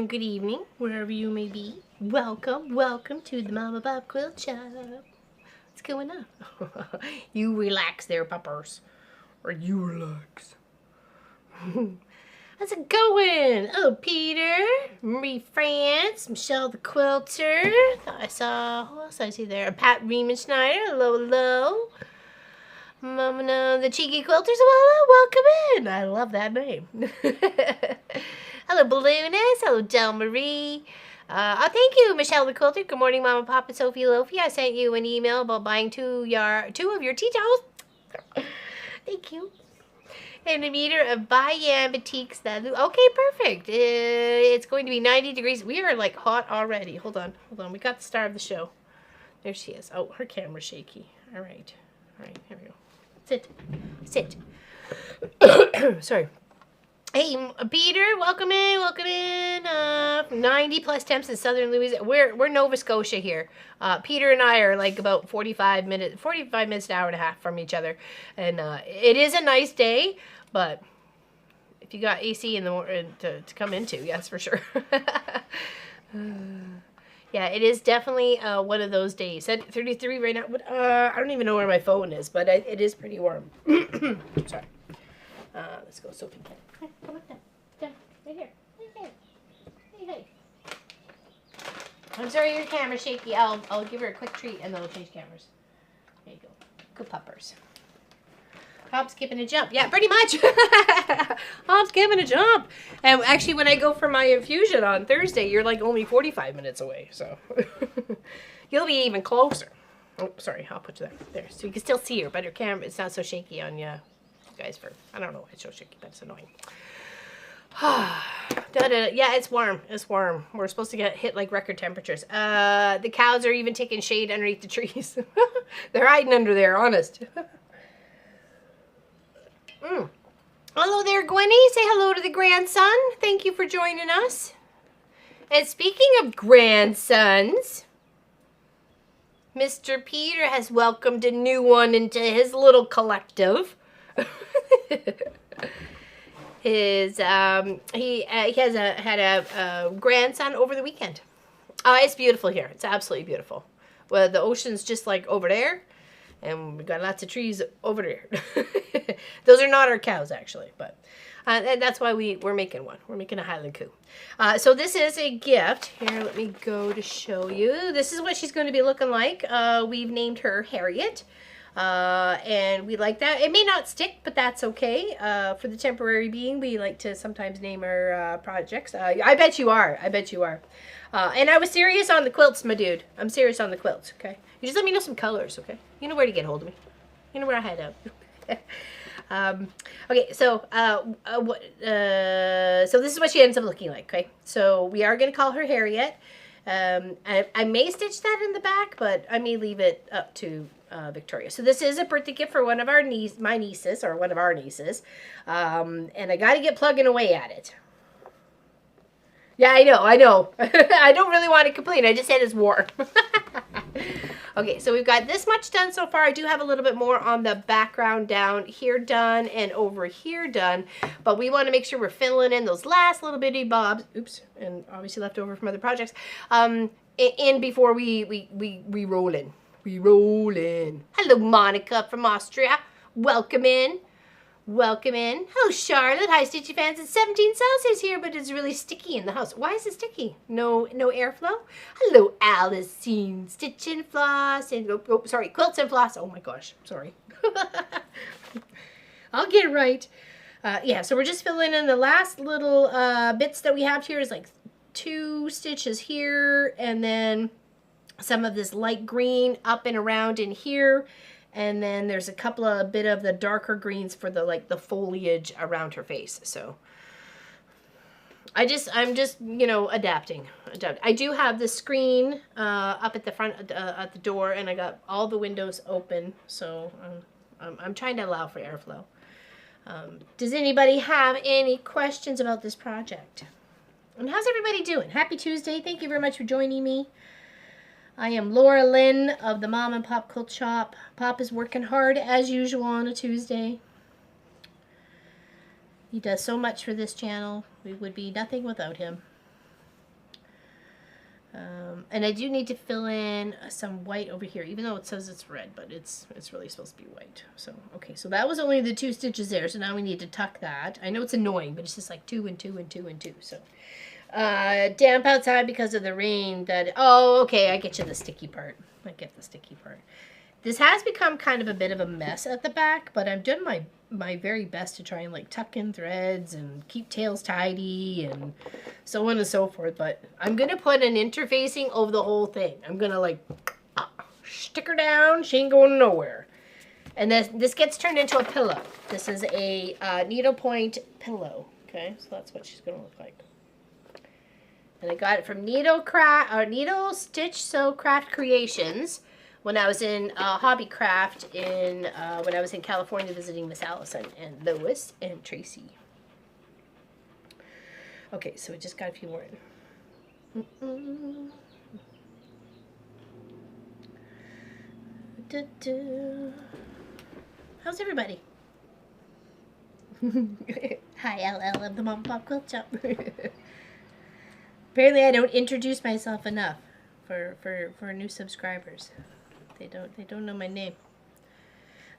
afternoon, good evening, wherever you may be. Welcome to the Mama Pop Quilt Shop. What's going on? You relax there, puppers. Or you relax. How's it going? Oh, Peter, Marie France, Michelle the Quilter. I saw, who else I see there? Pat Riemenschneider, hello. Mama, the Cheeky Quilters, welcome in. I love that name. Hello, Balloonist. Hello, Del Marie. Thank you, Michelle the Quilter. Good morning, Mama, Papa, Sophie, Lofi. I sent you an email about buying two of your tea towels. Thank you. And a meter of Bayan Batiks. Okay, perfect. It's going to be 90 degrees. We are like hot already. Hold on. We got the star of the show. There she is. Oh, her camera's shaky. All right, here we go. Sit. Sorry. Hey, Peter, welcome in. 90 plus temps in southern Louisiana. We're Nova Scotia here. Peter and I are like about 45 minutes, an hour and a half from each other. And it is a nice day, but if you got AC in the morning to come into, yes, for sure. Yeah, it is definitely one of those days. At 33 right now. I don't even know where my phone is, but it is pretty warm. Sorry. Let's go, Sophie. Come on down. Right here. Hey. I'm sorry your camera's shaky. I'll give her a quick treat and then I'll change cameras. There you go. Good puppers. Hop, skip, and a jump. Yeah, pretty much. Hop, skip, and a jump. And actually, when I go for my infusion on Thursday, you're like only 45 minutes away. So you'll be even closer. Oh, sorry. I'll put you there. So you can still see her, but her camera, it's not so shaky on you guys. I don't know why it's so shaky, but it's annoying. Yeah, it's warm. We're supposed to get hit like record temperatures. The cows are even taking shade underneath the trees. They're hiding under there, honest. Hello there, Gwenny. Say hello to the grandson. Thank you for joining us. And speaking of grandsons, Mr. Peter has welcomed a new one into his little collective. He has had a grandson over the weekend. It's beautiful here. It's absolutely beautiful. Well, the ocean's just like over there. And we've got lots of trees over there. Those are not our cows, actually. But and that's why we're making one. We're making a Highland Cow. So this is a gift. Here, let me go to show you. This is what she's going to be looking like. We've named her Harriet. And we like that. It may not stick, but that's okay. For the temporary being, we like to sometimes name our projects. I bet you are. And I was serious on the quilts, my dude. I'm serious on the quilts, okay? You just let me know some colors, okay? You know where to get hold of me. You know where I hide out. Okay, so so this is what she ends up looking like, okay? So we are going to call her Harriet. I may stitch that in the back, but I may leave it up to Victoria. So this is a birthday gift for one of our nieces, and I got to get plugging away at it. Yeah, I know. I don't really want to complain. I just said it's warm. Okay, so we've got this much done so far. I do have a little bit more on the background down here done and over here done, but we want to make sure we're filling in those last little bitty bobs. Oops, and obviously left over from other projects. In before we roll in. Hello, Monica from Austria. Welcome in. Hello, Charlotte. Hi, Stitchy fans. It's 17 Celsius here, but it's really sticky in the house. Why is it sticky? No airflow? Hello, Alicine. Stitch and floss. And, quilts and floss. Oh, my gosh. Sorry. I'll get it right. Yeah, so we're just filling in the last little bits that we have here is like 2 stitches here, and then some of this light green up and around in here. And then there's a couple of bit of the darker greens for the foliage around her face. So I'm just adapting. I do have the screen up at the front at the door, and I got all the windows open. So I'm trying to allow for airflow. Does anybody have any questions about this project? And how's everybody doing? Happy Tuesday. Thank you very much for joining me. I am Laura Lynn of the Mom and Pop Quilt Shop. Pop is working hard as usual on a Tuesday. He does so much for this channel. We would be nothing without him. And I do need to fill in some white over here, even though it says it's red, but it's really supposed to be white. So, okay, so that was only the 2 stitches there, so now we need to tuck that. I know it's annoying, but it's just like 2 and 2 and 2 and 2, so. Damp outside because of the rain. Oh, okay, I get you the sticky part. I get the sticky part. This has become kind of a bit of a mess at the back, but I'm doing my very best to try and like tuck in threads and keep tails tidy and so on and so forth. But I'm going to put an interfacing over the whole thing. I'm going to like stick her down. She ain't going nowhere. And this gets turned into a pillow. This is a needlepoint pillow. Okay, so that's what she's going to look like. And I got it from Needle Stitch Sew Craft Creations when I was in Hobby Craft when I was in California visiting Miss Allison and Lois and Tracy. Okay, so we just got a few more in. How's everybody? Hi, LL of the Mom Pop Quilt Shop. Apparently I don't introduce myself enough for new subscribers. They don't know my name.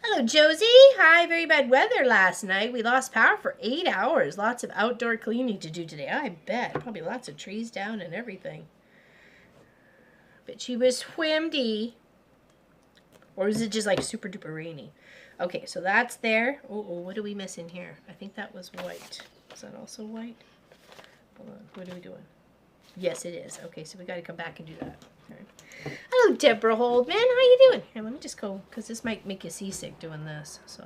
Hello, Josie. Hi, very bad weather last night. We lost power for 8 hours. Lots of outdoor cleaning to do today. I bet. Probably lots of trees down and everything. But she was windy. Or is it just like super duper rainy? Okay, so that's there. Oh, what are we missing here? I think that was white. Is that also white? Hold on. What are we doing? Yes, it is. Okay, so we got to come back and do that. Right. Hello, Deborah Holdman. How you doing? Here, let me just go, because this might make you seasick doing this. So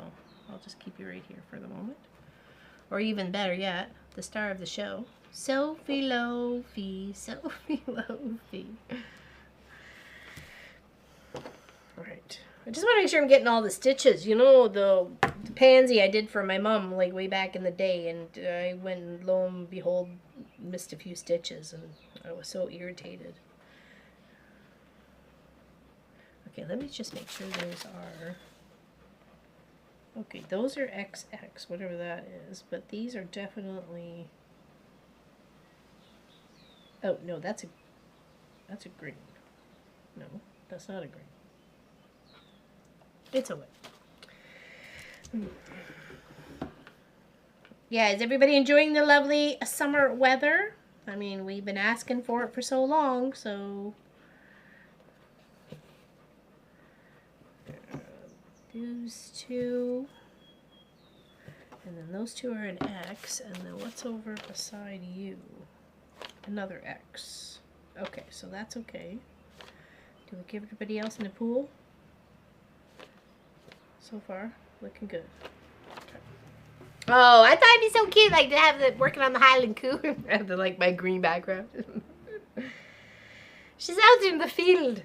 I'll just keep you right here for the moment. Or even better yet, the star of the show, Sophie Lofi. Sophie Lofi. All right. I just want to make sure I'm getting all the stitches. You know, the pansy I did for my mom, like, way back in the day, and I went and lo and behold, missed a few stitches, and I was so irritated. Okay, let me just make sure those are... Okay, those are XX, whatever that is, but these are definitely... Oh, no, that's a green. No, that's not a green. It's a white. Yeah, is everybody enjoying the lovely summer weather? I mean, we've been asking for it for so long, so... Those two. And then those two are an X. And then what's over beside you? Another X. Okay, so that's okay. Do we give everybody else in the pool? So far, looking good. Oh, I thought it'd be so cute, like to have the working on the Highland Cow. Have the like my green background. She's out in the field.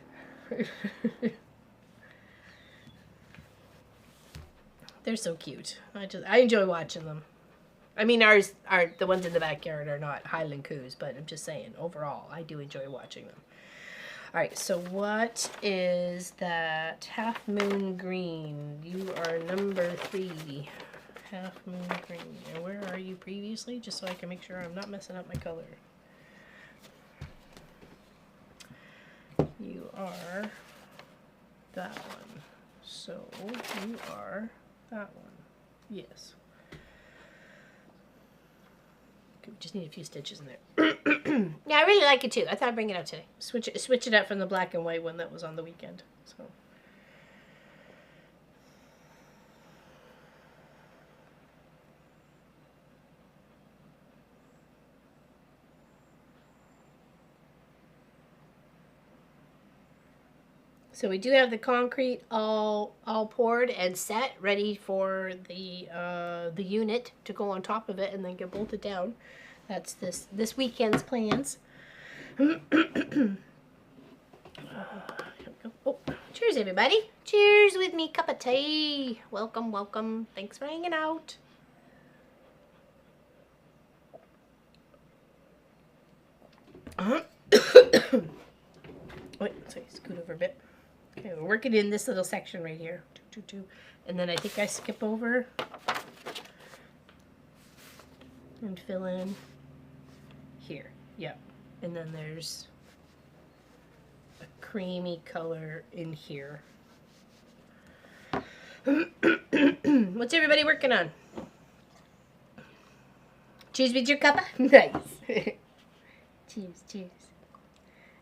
They're so cute. I enjoy watching them. I mean, the ones in the backyard are not Highland Cows, but I'm just saying, overall, I do enjoy watching them. All right, so what is that? Half Moon Green. You are number 3. Half Moon Green. And where are you previously? Just so I can make sure I'm not messing up my color. You are that one. So you are that one. Yes. Okay, we just need a few stitches in there. Yeah, I really like it too. I thought I'd bring it out today. Switch it up from the black and white one that was on the weekend. So we do have the concrete all poured and set, ready for the unit to go on top of it and then get bolted down. That's this weekend's plans. Here we go. Oh, cheers everybody! Cheers with me, cup of tea. Welcome, welcome. Thanks for hanging out. Wait, sorry, scoot over a bit. Okay, we're working in this little section right here. And then I think I skip over and fill in here. Yep. And then there's a creamy color in here. What's everybody working on? Cheers with your cuppa? Nice. Cheers, cheers.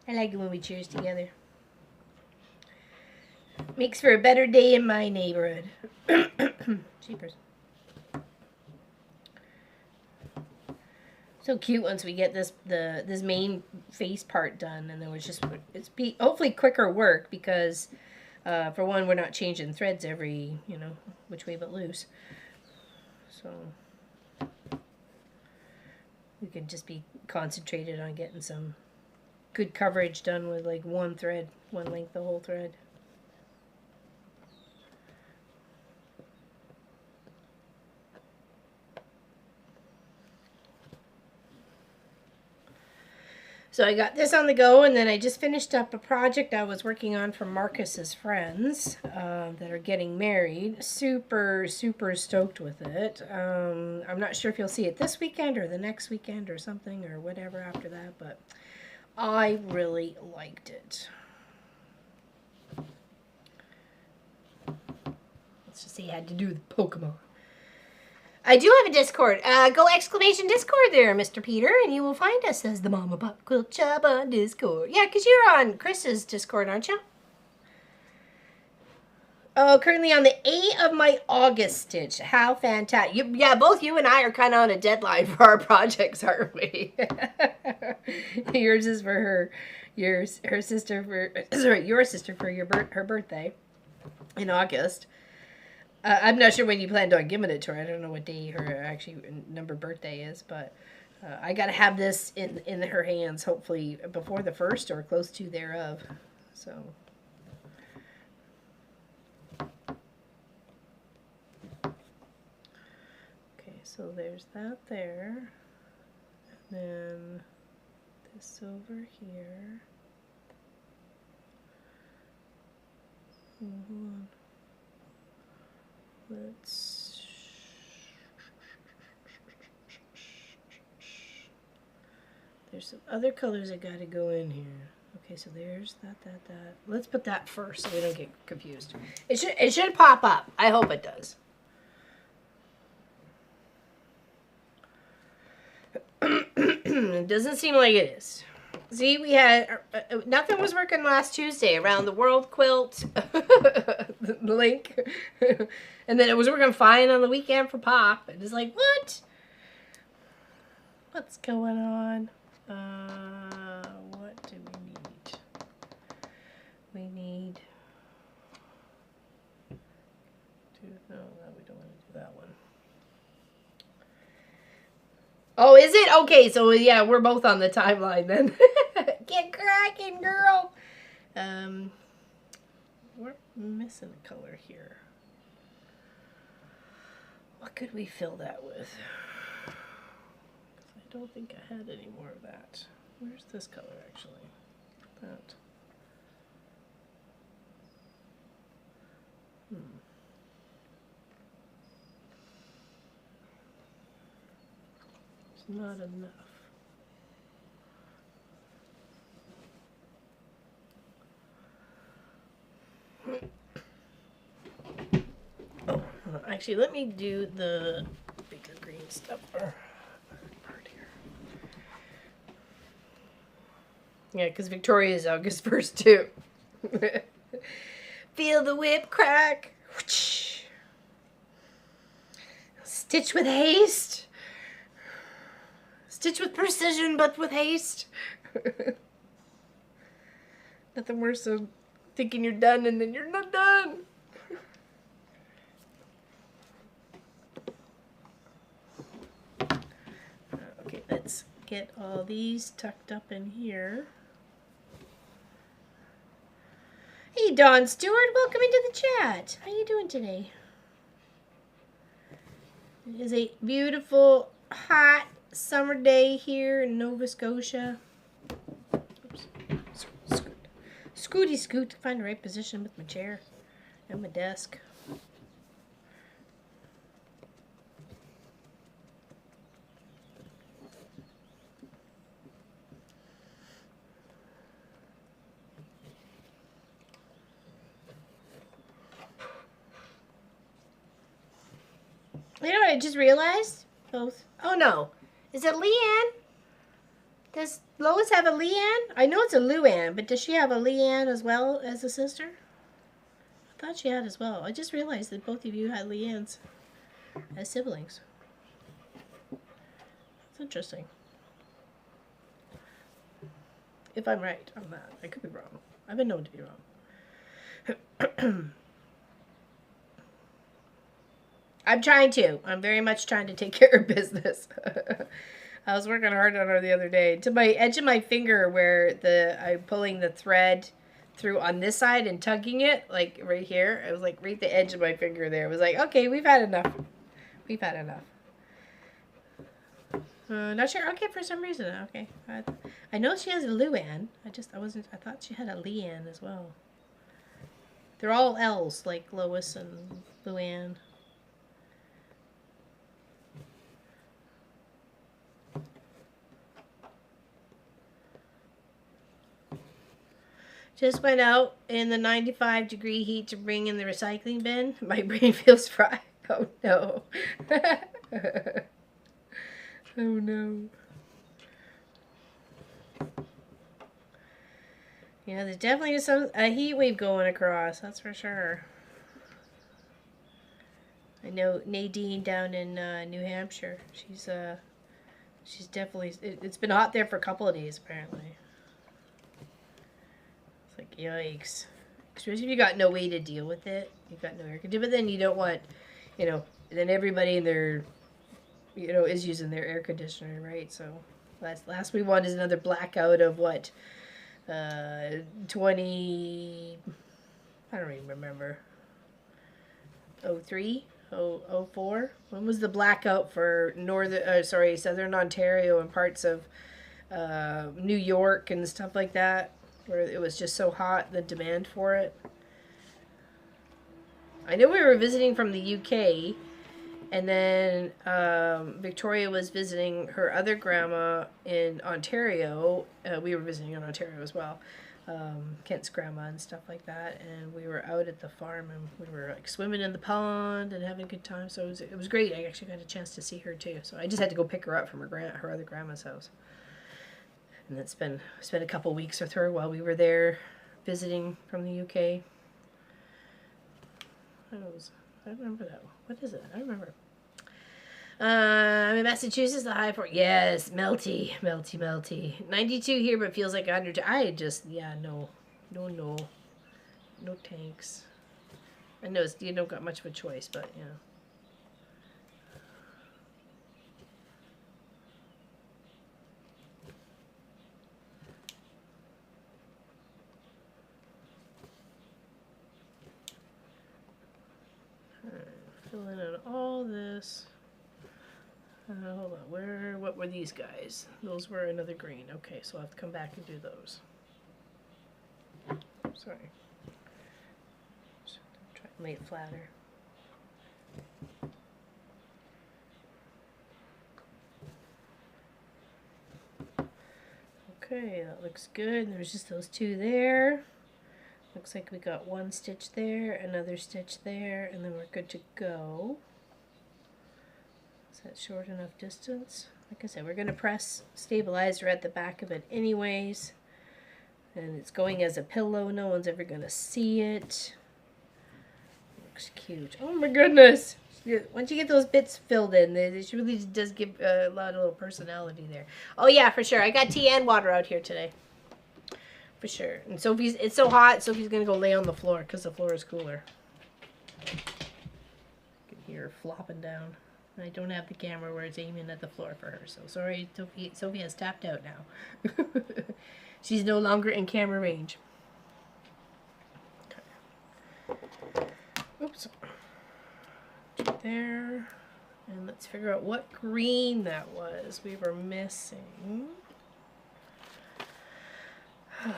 I like it when we cheers together. Makes for a better day in my neighborhood. Cheapers. So cute once we get this main face part done, and then it's hopefully quicker work because for one, we're not changing threads every which way but loose, so we can just be concentrated on getting some good coverage done with like one thread, one length, the whole thread. So I got this on the go, and then I just finished up a project I was working on for Marcus's friends that are getting married. Super, super stoked with it. I'm not sure if you'll see it this weekend or the next weekend or something or whatever after that, but I really liked it. Let's just say I had to do the Pokemon. I do have a Discord. Go !Discord there, Mr. Peter, and you will find us as the Mama Pop Quilt Shop on Discord. Yeah, because you're on Chris's Discord, aren't you? Oh, currently on the 8 of my August stitch. How fantastic. Yeah, both you and I are kind of on a deadline for our projects, aren't we? Yours is for her sister for, sorry, your sister for her birthday in August. I'm not sure when you planned on giving it to her. I don't know what day her actually number birthday is, but I got to have this in her hands hopefully before the 1st or close to thereof. So. Okay, so there's that there. And then this over here. Hold on. There's some other colors that gotta go in here. Okay, so there's that. Let's put that first so we don't get confused. It should pop up. I hope it does. It doesn't seem like it is. See, we had nothing was working last Tuesday around the World Quilt the link, and then it was working fine on the weekend for Pop. And it's like, what's going on? What do we need? We need no, we don't want to do that one. Oh, is it? Okay, so yeah, we're both on the timeline then. Get cracking, girl. We're missing a color here. What could we fill that with? I don't think I had any more of that. Where's this color actually? That. It's not enough. Oh, actually, let me do the bigger green stuff. Yeah, because Victoria is August 1st, too. Feel the whip crack. Stitch with haste. Stitch with precision, but with haste. Nothing worse than thinking you're done and then you're not done. Okay, let's get all these tucked up in here. Hey, Dawn Stewart, welcome into the chat. How you doing today? It is a beautiful, hot summer day here in Nova Scotia. Oops. Scooty scoot, find the right position with my chair and my desk. I just realized? Both. Oh no. Is it Leanne? Does Lois have a Leanne? I know it's a Luann, but does she have a Leanne as well as a sister? I thought she had as well. I just realized that both of you had Leannes as siblings. It's interesting. If I'm right on that. I could be wrong. I've been known to be wrong. I'm trying to. I'm very much trying to take care of business. I was working hard on her the other day. To my edge of my finger where I'm pulling the thread through on this side and tugging it, like right here. It was like right the edge of my finger there. It was like, okay, we've had enough. We've had enough. Not sure. Okay, for some reason. Okay. I know she has a Luann. I thought she had a Leanne as well. They're all L's, like Lois and Luann. Just went out in the 95-degree heat to bring in the recycling bin. My brain feels fried. Oh no. Oh no. Yeah, there's definitely a heat wave going across, that's for sure. I know Nadine down in New Hampshire. She's definitely, it's been hot there for a couple of days apparently. It's like, yikes. Especially if you got no way to deal with it. You've got no air conditioning, but then you don't want, then everybody in their, is using their air conditioner, right? So last we want is another blackout of what, 20, I don't even remember, 03, 04? When was the blackout for Southern Ontario and parts of New York and stuff like that, where it was just so hot, the demand for it? I know we were visiting from the UK, and then Victoria was visiting her other grandma in Ontario. We were visiting in Ontario as well. Kent's grandma and stuff like that. And we were out at the farm and we were like swimming in the pond and having a good time. So it was great. I actually got a chance to see her too. So I just had to go pick her up from her other grandma's house. And then spent a couple weeks with her while we were there visiting from the UK. I remember that one. What is it? I remember. I'm in Massachusetts, the high for yes, melty. 92 here, but feels like 100. No tanks. I know you don't got much of a choice, but yeah. Filling in all this. Hold on, what were these guys? Those were another green. Okay, so I'll have to come back and do those. Sorry. Just try to make it flatter. Okay, that looks good. There's just those two there. Looks like we got one stitch there, another stitch there, and then we're good to go. Is that short enough distance? Like I said, we're going to press stabilizer at the back of it anyways. And it's going as a pillow. No one's ever going to see it. Looks cute. Oh my goodness! Once you get those bits filled in, it really does give a lot of little personality there. Oh yeah, for sure. I got tea and water out here today. For sure. And it's so hot, Sophie's going to go lay on the floor because the floor is cooler. You can hear her flopping down. I don't have the camera where it's aiming at the floor for her, so sorry, Sophie has tapped out now. She's no longer in camera range. Okay. Oops. There. And let's figure out what green that was we were missing. Okay,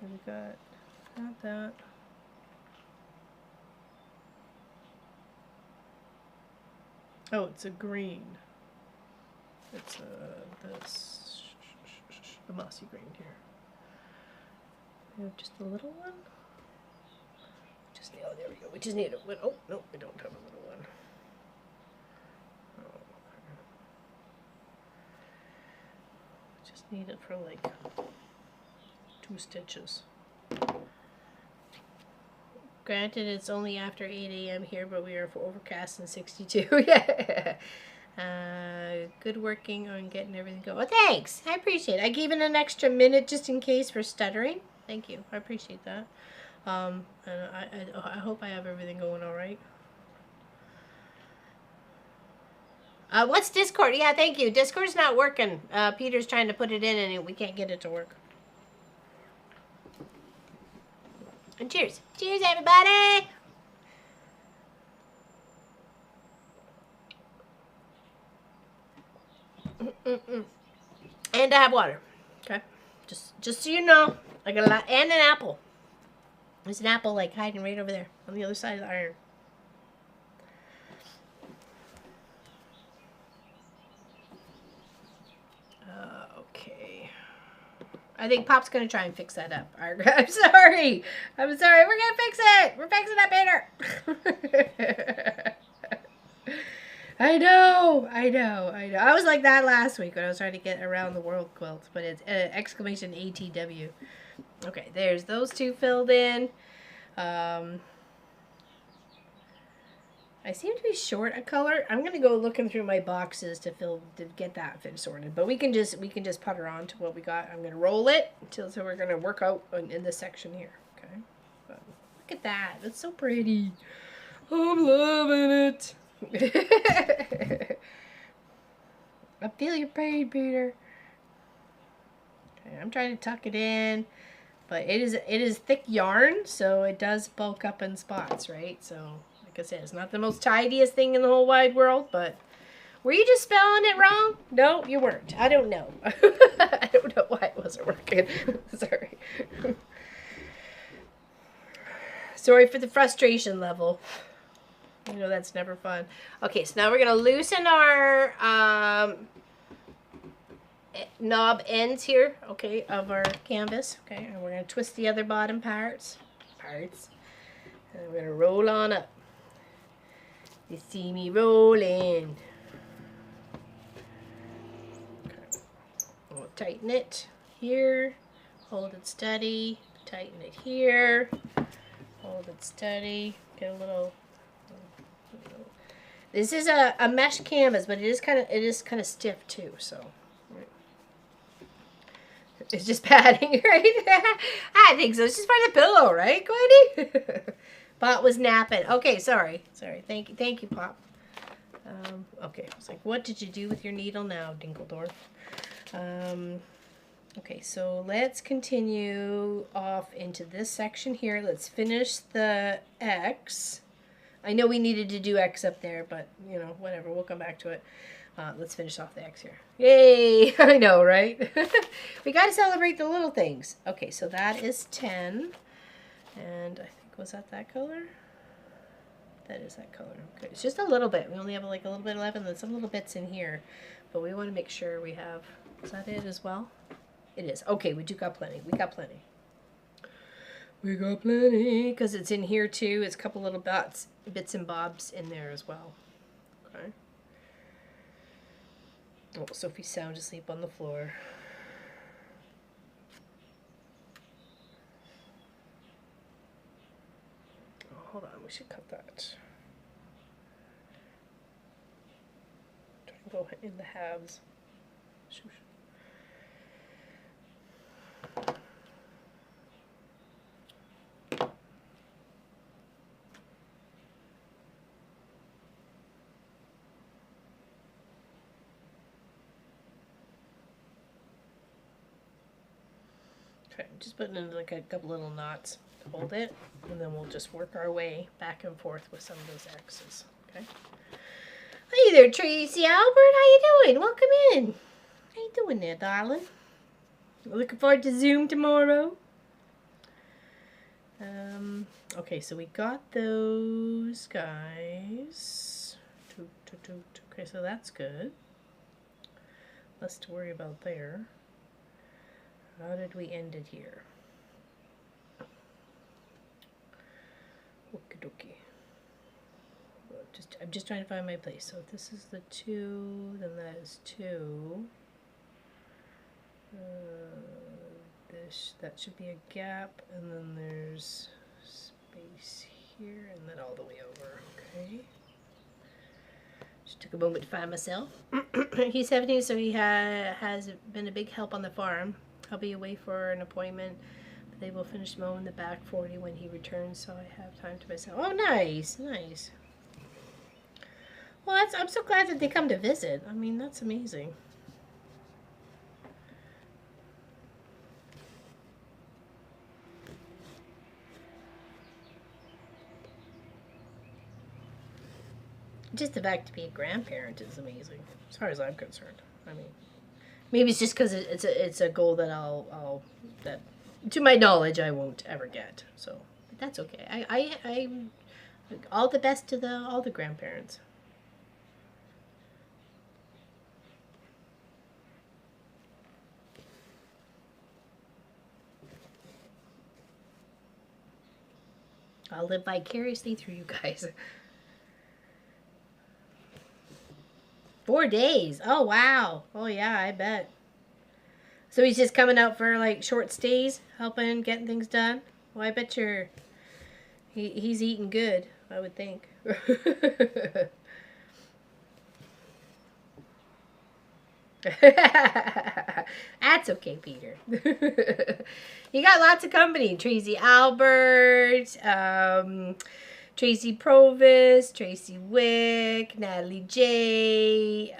we got that. Oh, it's a green. It's the mossy green here. We have just the little one. Oh, there we go. We just need a little. Oh, no, we don't have a little one. Oh. Just need it for like 2 stitches. Granted, it's only after 8 a.m. here, but we are overcast and 62. Yeah. Good working on getting everything going. Oh, thanks. I appreciate it. I gave it an extra minute just in case for stuttering. Thank you. I appreciate that. And I hope I have everything going all right. What's Discord? Yeah, thank you. Discord's not working. Peter's trying to put it in and we can't get it to work. And cheers. Cheers, everybody. And I have water. Okay. Just so you know, I got a lot. And an apple. There's an apple like hiding right over there on the other side of the iron. Okay. I think Pop's going to try and fix that up. I'm sorry. I'm sorry. We're going to fix it. We're fixing it, Peter. I know. I was like that last week when I was trying to get around the world quilt, but it's exclamation ATW. Okay, there's those 2 filled in. I seem to be short a color. I'm gonna go looking through my boxes to get that fit sorted. But we can just putter on to what we got. I'm gonna roll it so we're gonna work out in this section here. Okay. But look at that. That's so pretty. I'm loving it. I feel your pain, Peter. Okay, I'm trying to tuck it in, but it is thick yarn, so it does bulk up in spots, right? So. Like I said, it's not the most tidiest thing in the whole wide world, but were you just spelling it wrong? No, you weren't. I don't know. I don't know why it wasn't working. Sorry. Sorry for the frustration level. You know, that's never fun. Okay, so now we're going to loosen our knob ends here, okay, of our canvas. Okay, and we're going to twist the other bottom parts. And we're going to roll on up. You see me rolling. Okay. We'll tighten it here. Hold it steady. Tighten it here. Hold it steady. Get a little. This is a mesh canvas, but it is kind of stiff too. So it's just padding, right? I think so. It's just for the pillow, right, Gwendy? Pop was napping. Okay, sorry. Thank you, Pop. Okay, I was like, what did you do with your needle now, Dinkeldorf? Okay, so let's continue off into this section here. Let's finish the X. I know we needed to do X up there, but, you know, whatever. We'll come back to it. Let's finish off the X here. Yay! I know, right? We got to celebrate the little things. Okay, so that is 10. And I think, was that color? That is that color. Okay, it's just a little bit. We only have like a little bit left, and then some little bits in here. But we want to make sure we have... Is that it as well? It is. Okay, we got plenty. We got plenty. Because it's in here too. It's a couple little bits and bobs in there as well. Okay. Oh, Sophie's sound asleep on the floor. Oh, hold on, we should cut that. Try and go in the halves. Okay, just putting in like a couple little knots to hold it, and then we'll just work our way back and forth with some of those X's. Okay. Hey there, Tracy Albert. How you doing? Welcome in. How you doing there, darling? Looking forward to Zoom tomorrow. Okay, so we got those guys. Okay, so that's good. Less to worry about there. How did we end it here? I'm just trying to find my place. So if this is the 2, then that is 2. That should be a gap, and then there's space here, and then all the way over. Okay. Just took a moment to find myself. He's 17, so he has been a big help on the farm. I'll be away for an appointment. But they will finish mowing the back 40 when he returns, so I have time to myself. Oh, nice, nice. Well, I'm so glad that they come to visit. I mean, that's amazing. Just the fact to be a grandparent is amazing, as far as I'm concerned. I mean, maybe it's just because it's a goal that that, to my knowledge, I won't ever get. So, but that's okay. I all the best to all the grandparents. I'll live vicariously through you guys. 4 days. Oh, wow. Oh, yeah, I bet. So he's just coming out for, like, short stays, helping, getting things done? Well, I bet he's eating good, I would think. That's okay, Peter. You got lots of company. Tracy Albert, Tracy Provis, Tracy Wick, Natalie J,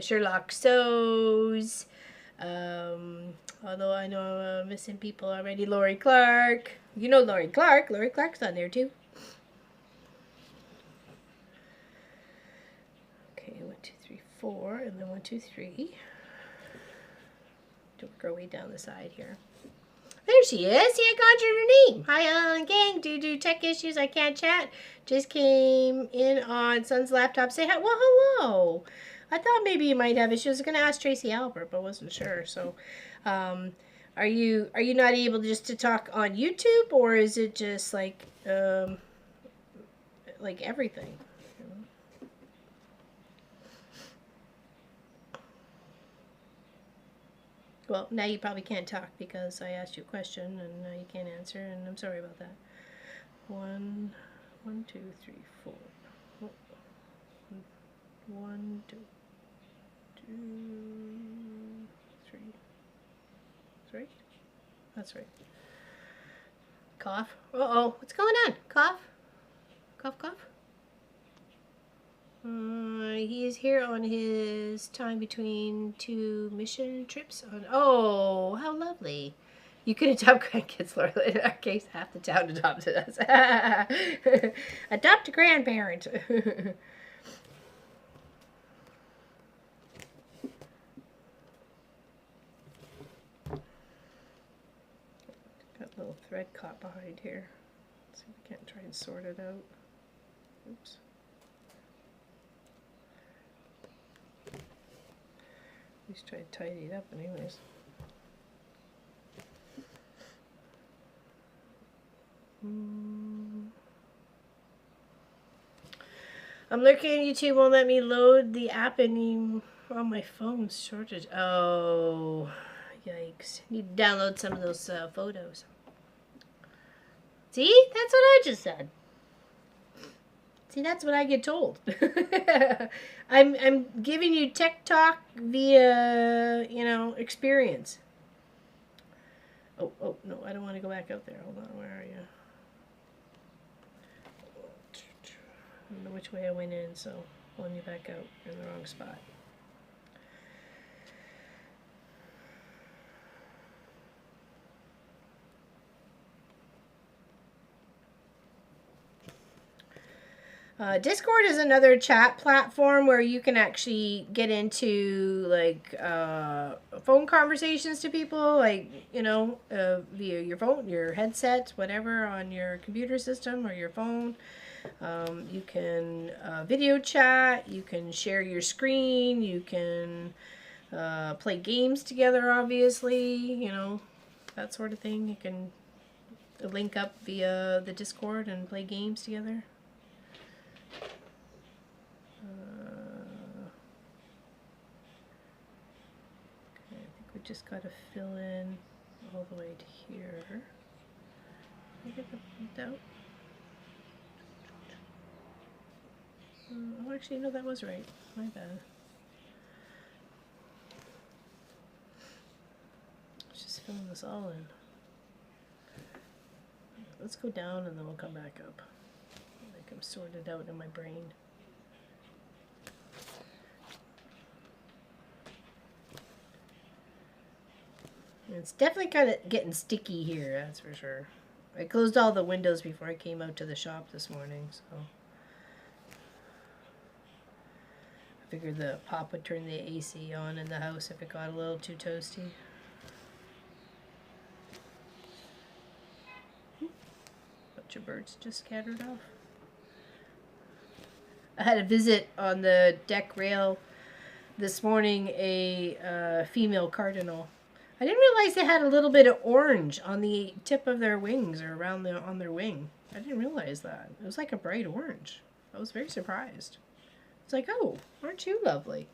Sherlock Sows, although I know I'm missing people already, Lori Clark. You know Lori Clark. Lori Clark's on there too. Okay, 1, 2, 3, 4, and then 1, 2, 3. To work our way down the side here. There she is. See, I got your name. Hi, Highland Gang. Due to tech issues, I can't chat. Just came in on son's laptop. Say hi. Well, hello. I thought maybe you might have issues. I was going to ask Tracy Albert, but wasn't sure. So, are you not able just to talk on YouTube, or is it just like everything? Well, now you probably can't talk because I asked you a question and now you can't answer, and I'm sorry about that. 1, 2, 3, 4. 1, 2, 3. That's right? That's right. Cough. Uh-oh. What's going on? Cough? Cough, cough? He is here on his time between 2 mission trips. Oh, how lovely. You could adopt grandkids, Laura. In our case, half the town adopted us. Adopt a grandparent. Got a little thread caught behind here. Let's see if we can't try and sort it out. Oops. At least try to tidy it up anyways. I'm looking at YouTube, won't let me load the app on my phone. Shortage. Oh, yikes. Need to download some of those photos. See? That's what I just said. See, that's what I get told. I'm giving you tech talk via, experience. Oh, no, I don't want to go back out there. Hold on, where are you? I don't know which way I went in, so pulling you back out. You're in the wrong spot. Discord is another chat platform where you can actually get into phone conversations to people, via your phone, your headset, whatever, on your computer system or your phone. You can video chat, you can share your screen, you can play games together, obviously, that sort of thing. You can link up via the Discord and play games together. just got to fill in all the way to here. Can I get the print out? Oh, actually, no, that was right. My bad. Just filling this all in. Let's go down and then we'll come back up. Like I'm sorted out in my brain. It's definitely kind of getting sticky here, that's for sure. I closed all the windows before I came out to the shop this morning, so I figured the pop would turn the AC on in the house if it got a little too toasty. Bunch of birds just scattered off. I had a visit on the deck rail this morning, a female cardinal. I didn't realize they had a little bit of orange on the tip of their wings or around on their wing. I didn't realize that. It was like a bright orange. I was very surprised. It's like, oh, aren't you lovely?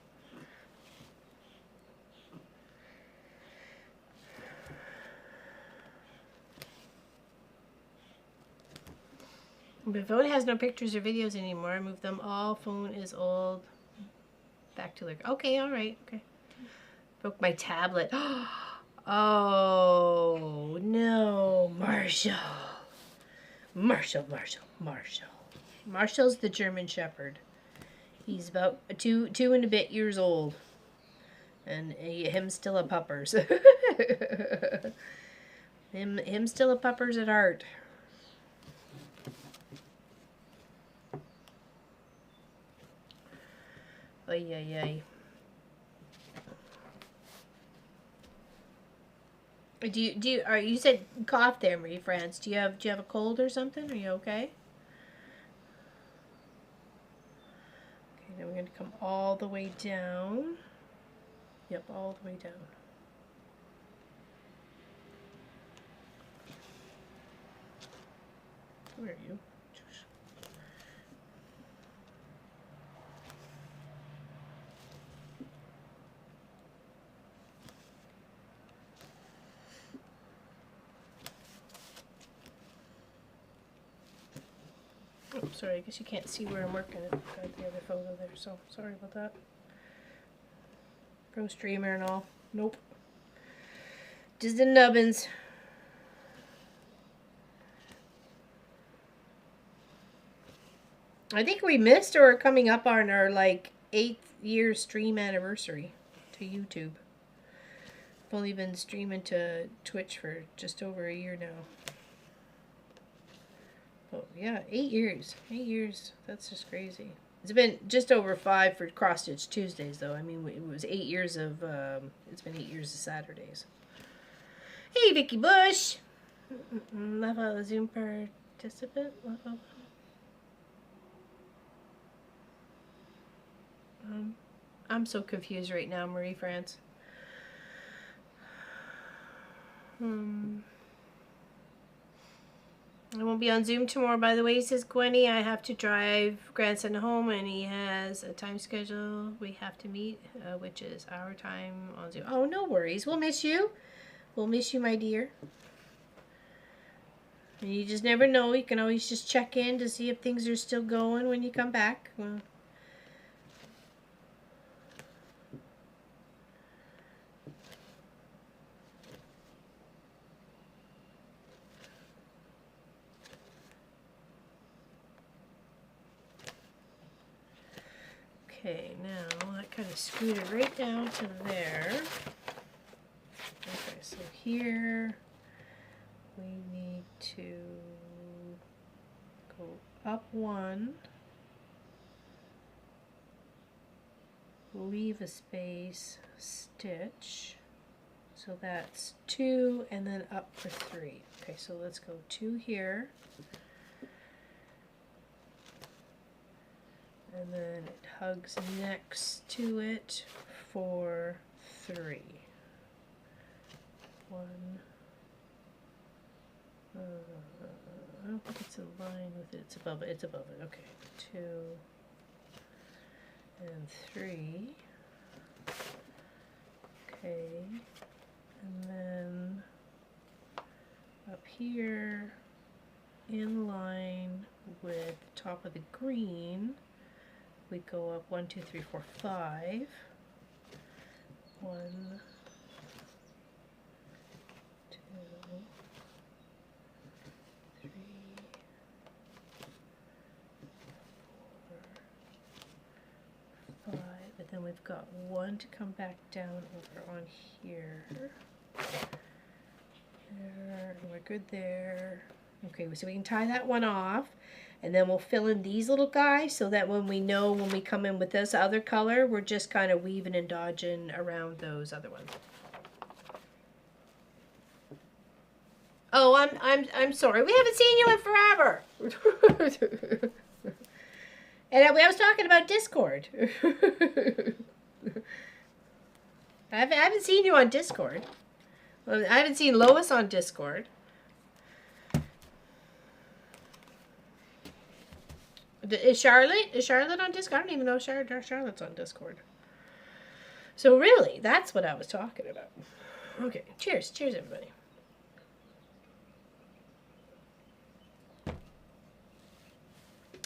My phone has no pictures or videos anymore. I moved them all. Phone is old. Back to like, okay, all right, okay. Broke my tablet. Oh, no, Marshall. Marshall. Marshall's the German Shepherd. He's about two and a bit years old. And him still a puppers. him still a puppers at heart. Ay, ay, ay. You said cough there, Marie France. Do you have a cold or something? Are you okay? Okay, then we're going to come all the way down. Yep, all the way down. Where are you? Oh, sorry, I guess you can't see where I'm working. I've got the other photo there, so sorry about that. Pro streamer and all. Nope. Just the nubbins. I think we missed or are coming up on our like 8th year stream anniversary to YouTube. I've only been streaming to Twitch for just over a year now. Oh, yeah, 8 years. 8 years. That's just crazy. It's been just over 5 for Cross Stitch Tuesdays, though. I mean, it was 8 years of, it's been 8 years of Saturdays. Hey, Vicky Bush! Level a Zoom participant. I'm so confused right now, Marie France. I won't be on Zoom tomorrow, by the way, says Gwenny. I have to drive grandson home, and he has a time schedule we have to meet, which is our time on Zoom. Oh, no worries. We'll miss you. We'll miss you, my dear. And you just never know. You can always just check in to see if things are still going when you come back. Well, okay, now that kind of scooted right down to there. Okay, so here we need to go up 1, leave a space, stitch. So that's 2 and then up for 3. Okay, so let's go 2 here. And then it hugs next to it for 3. 1. I don't think it's in line with it. It's above it. It's above it. Okay. 2 and 3. Okay. here in line with the top of the green. We go up 1, 2, 3, 4, 5. 1, 2, 3, 4, 5. But then we've got 1 to come back down over on here. There, and we're good there. Okay, so we can tie that one off, and then we'll fill in these little guys so that when we know when we come in with this other color, we're just kind of weaving and dodging around those other ones. Oh, I'm sorry. We haven't seen you in forever. And I was talking about Discord. I haven't seen you on Discord. I haven't seen Lois on Discord. Is Charlotte on Discord? I don't even know if Charlotte's on Discord. So really, that's what I was talking about. Okay, cheers. Cheers, everybody.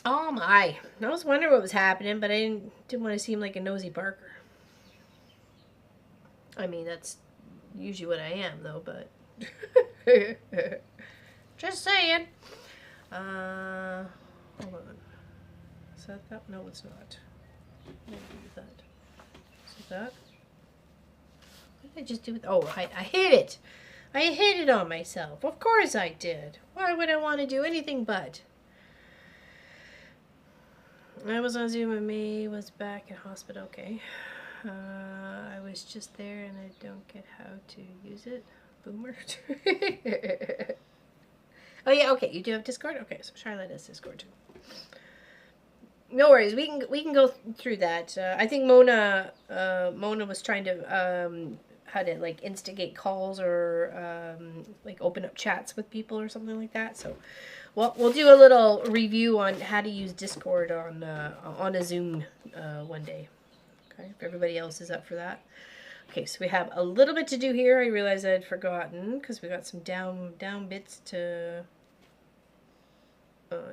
Oh my. I was wondering what was happening, but I didn't want to seem like a nosy barker. I mean, that's usually what I am, though, but... Just saying. Hold on. Is that that? No, it's not. What did I do with that? Is it that? What did I just do with... Oh, I hit it! I hit it on myself. Of course I did. Why would I want to do anything but? I was on Zoom and May was back in hospital. Okay. I was just there and I don't get how to use it. Boomer. Oh yeah, okay. You do have Discord? Okay, so Charlotte has Discord too. No worries. We can go through that. I think Mona was trying to how to like instigate calls or like open up chats with people or something like that. So we'll do a little review on how to use Discord on a Zoom one day. Okay, if everybody else is up for that. Okay, so we have a little bit to do here. I realized I'd forgotten because we got some down bits to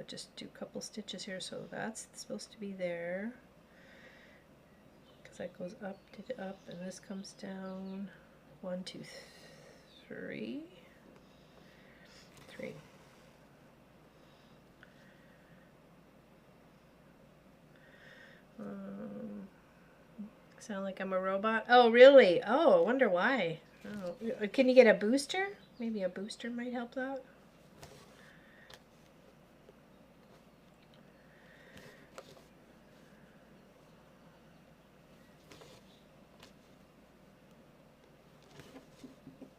just do a couple stitches here. So that's supposed to be there because that goes up to up, and this comes down 1, 2, 3. Sound like I'm a robot? Oh, really? Oh, I wonder why. Oh, can you get a booster? Maybe a booster might help that.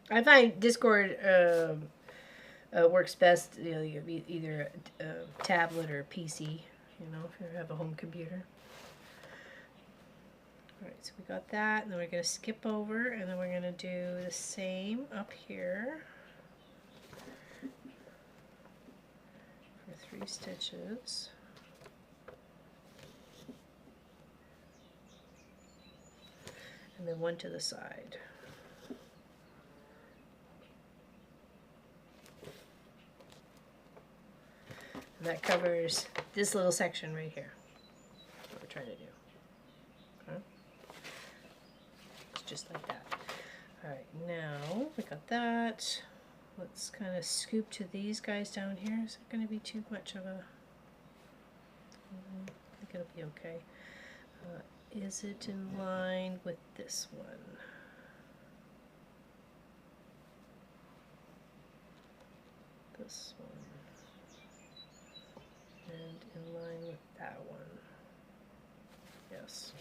I find Discord works best. You know, either a tablet or a PC. You know, if you have a home computer. Alright, so we got that, and then we're going to skip over, and then we're going to do the same up here for 3 stitches. And then 1 to the side. And that covers this little section right here. That's what we're trying to do. Just like that. Alright, now we got that. Let's kind of scoop to these guys down here. Is it going to be too much of a... I think it'll be okay. Is it in line with this one? This one. And in line with that one. Yes.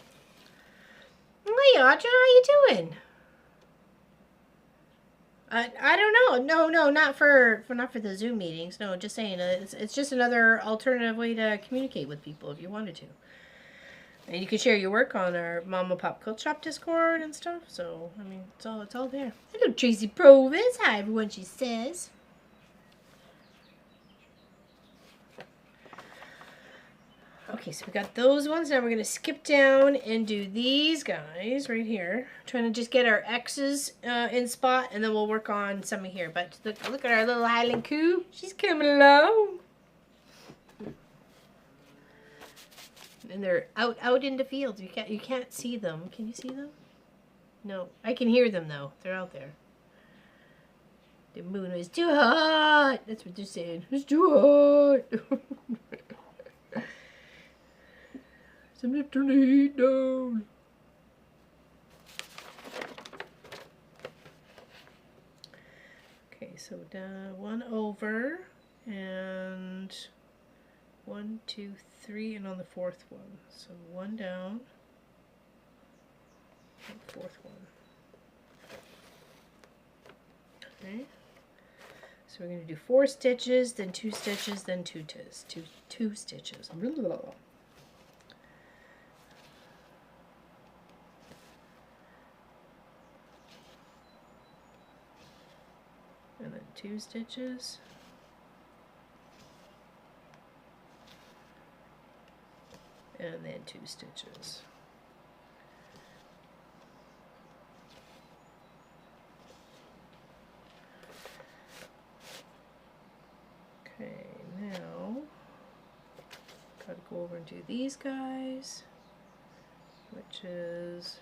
Hey, Audra, how you doing? I don't know. No, not for the Zoom meetings. No, just saying. It's just another alternative way to communicate with people if you wanted to. And you can share your work on our Mama Pop Quilt Shop Discord and stuff. So I mean, it's all there. Hello, Tracy Provis. Hi, everyone. She says. Okay, so we got those ones. Now we're going to skip down and do these guys right here. Trying to just get our X's in spot, and then we'll work on some of here. But look at our little Highland Cow. She's coming along. And they're out in the fields. You can't see them. Can you see them? No, I can hear them though. They're out there. The moon is too hot. That's what they're saying. It's too hot. Something to turn the heat down. Okay, so down one over and 1, 2, 3, and on the fourth one. So one down, and fourth one. Okay. So we're going to do 4 stitches, then 2 stitches, then 2 stitches. And then 2 stitches. And then 2 stitches. Okay, now gotta go over and do these guys, which is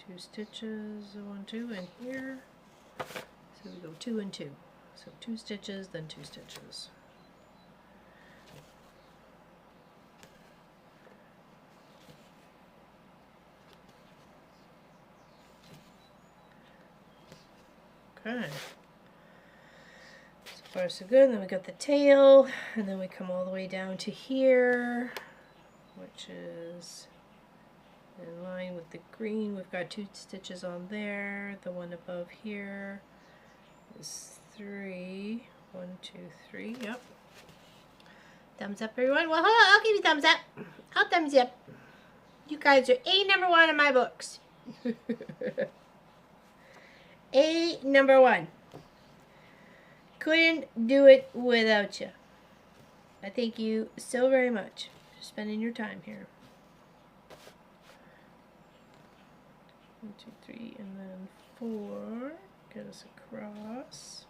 2 stitches, 1, 2 in here. So we go 2 and 2. So 2 stitches, then 2 stitches. Okay. So far so good. Then we got the tail, and then we come all the way down to here, which is in line with the green. We've got 2 stitches on there. The one above here is 3. 1, 2, 3. Yep. Thumbs up, everyone. Well, I'll give you thumbs up. I'll thumbs you up. You guys are #1 in my books. #1. Couldn't do it without you. I thank you so very much for spending your time here. 1, 2, 3, and then 4. Get us across.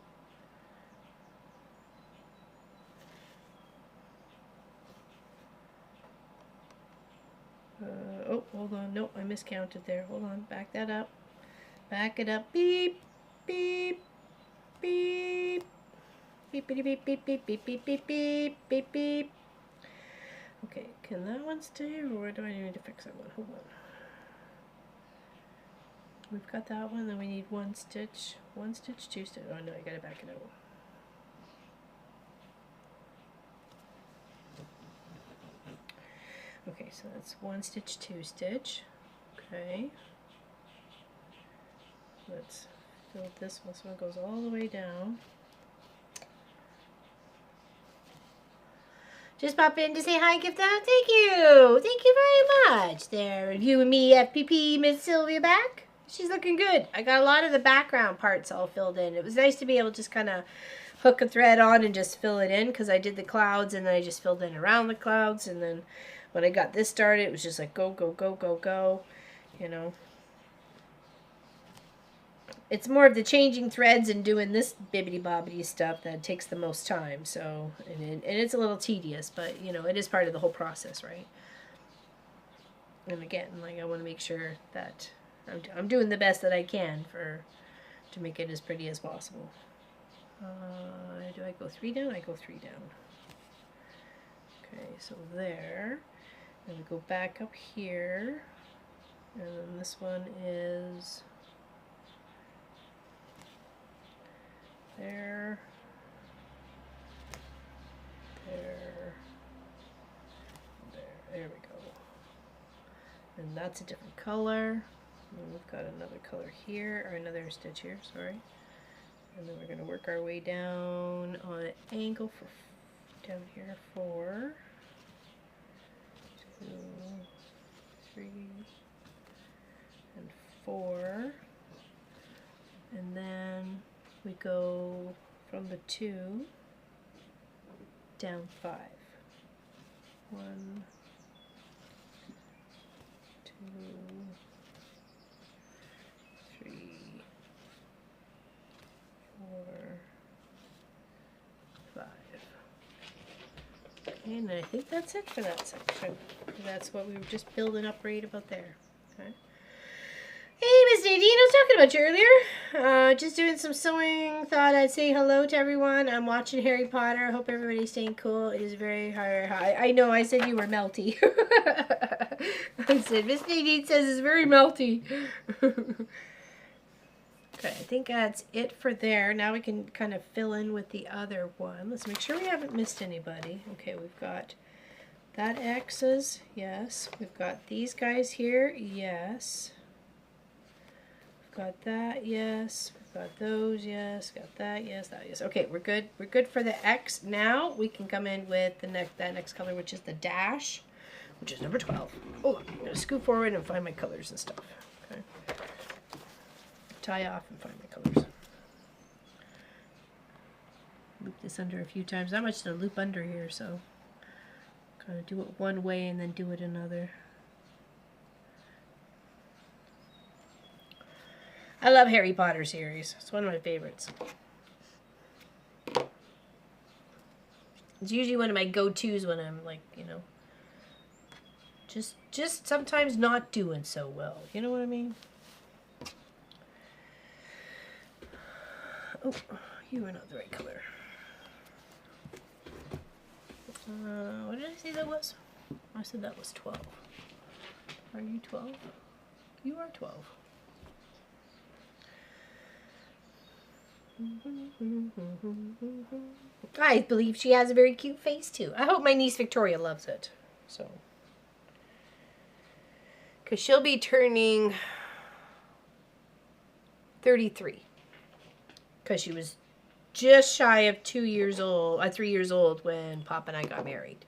Oh, hold on. Nope, I miscounted there. Hold on. Back that up. Back it up. Beep, beep, beep. Beep, beep, beep, beep, beep, beep, beep, beep, beep, beep, beep. Okay, can that one stay, or do I need to fix that one? Hold on. We've got that one, then we need 1 stitch. 1 stitch, 2 stitch. Oh no, I gotta back it out. Okay, so that's 1 stitch, 2 stitch. Okay. Let's fill this one. This one goes all the way down. Just pop in to say hi and give that. Thank you. Thank you very much. There, you and me, FPP, Miss Sylvia back. She's looking good. I got a lot of the background parts all filled in. It was nice to be able to just kind of hook a thread on and just fill it in, because I did the clouds and then I just filled in around the clouds, and then when I got this started, it was just like go, go, go, go, go, you know. It's more of the changing threads and doing this bibbity-bobbity stuff that takes the most time. So, and it's a little tedious, but, you know, it is part of the whole process, right? And again, like, I want to make sure that I'm doing the best that I can to make it as pretty as possible. Do I go 3 down? I go 3 down. Okay, so there. Then we go back up here. And then this one is there, there we go. And that's a different color. And we've got another color here, or another stitch here, sorry. And then we're going to work our way down on an angle for down here, 4, 2, 3, and 4. And then we go from the 2 down 5. 1, 2, 3, 4, 5. Okay, and I think that's it for that section. That's what we were just building up right about there. Okay. Hey, Miss Nadine, I was talking about you earlier. Just doing some sewing. Thought I'd say hello to everyone. I'm watching Harry Potter. Hope everybody's staying cool. It is very high. I know, I said you were melty. I said, Miss Nadine says it's very melty. Okay, I think that's it for there. Now we can kind of fill in with the other one. Let's make sure we haven't missed anybody. Okay, we've got that X's. Yes. We've got these guys here. Yes. Got that, yes. Got those, yes. Got that, yes. That, yes. Okay, we're good. We're good for the X. Now we can come in with the that next color, which is the dash, which is number 12. Oh, I'm gonna scoot forward and find my colors and stuff. Okay. Tie off and find my colors. Loop this under a few times. Not much to loop under here, so kind of do it one way and then do it another. I love Harry Potter series. It's one of my favorites. It's usually one of my go-tos when I'm like, you know, just sometimes not doing so well. You know what I mean? Oh, you are not the right color. What did I say that was? I said that was 12. Are you 12? You are 12. I believe she has a very cute face too. I hope my niece Victoria loves it. So, because she'll be turning 33. Because she was just shy of 2 years old, 3 years old when Pop and I got married.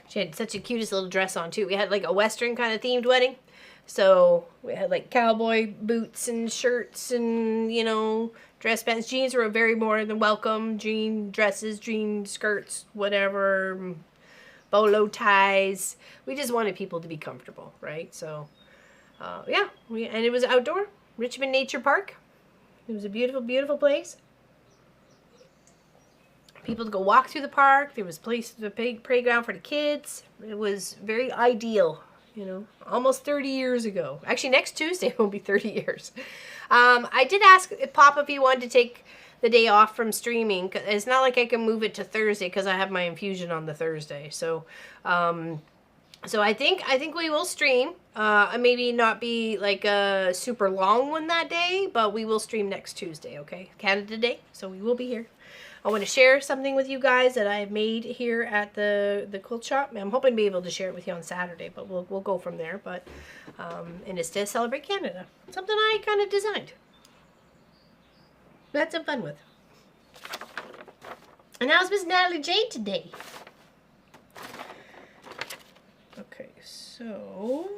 She had such a cutest little dress on too. We had like a Western kind of themed wedding. So we had like cowboy boots and shirts and, you know, dress pants. Jeans were very more than welcome. Jean dresses, jean skirts, whatever. Bolo ties. We just wanted people to be comfortable, right? So, yeah. And it was outdoor. Richmond Nature Park. It was a beautiful, beautiful place. People to go walk through the park. There was the playground for the kids. It was very ideal, you know, almost 30 years ago. Actually, next Tuesday will be 30 years. I did ask Pop if he wanted to take the day off from streaming. It's not like I can move it to Thursday because I have my infusion on the Thursday. So, so I think we will stream. Maybe not be like a super long one that day, but we will stream next Tuesday. Okay, Canada Day. So we will be here. I want to share something with you guys that I've made here at the quilt shop. I'm hoping to be able to share it with you on Saturday, but we'll go from there. But and it's to celebrate Canada. Something I kind of designed. Had some fun with. And how's Miss Natalie Jade today? Okay, so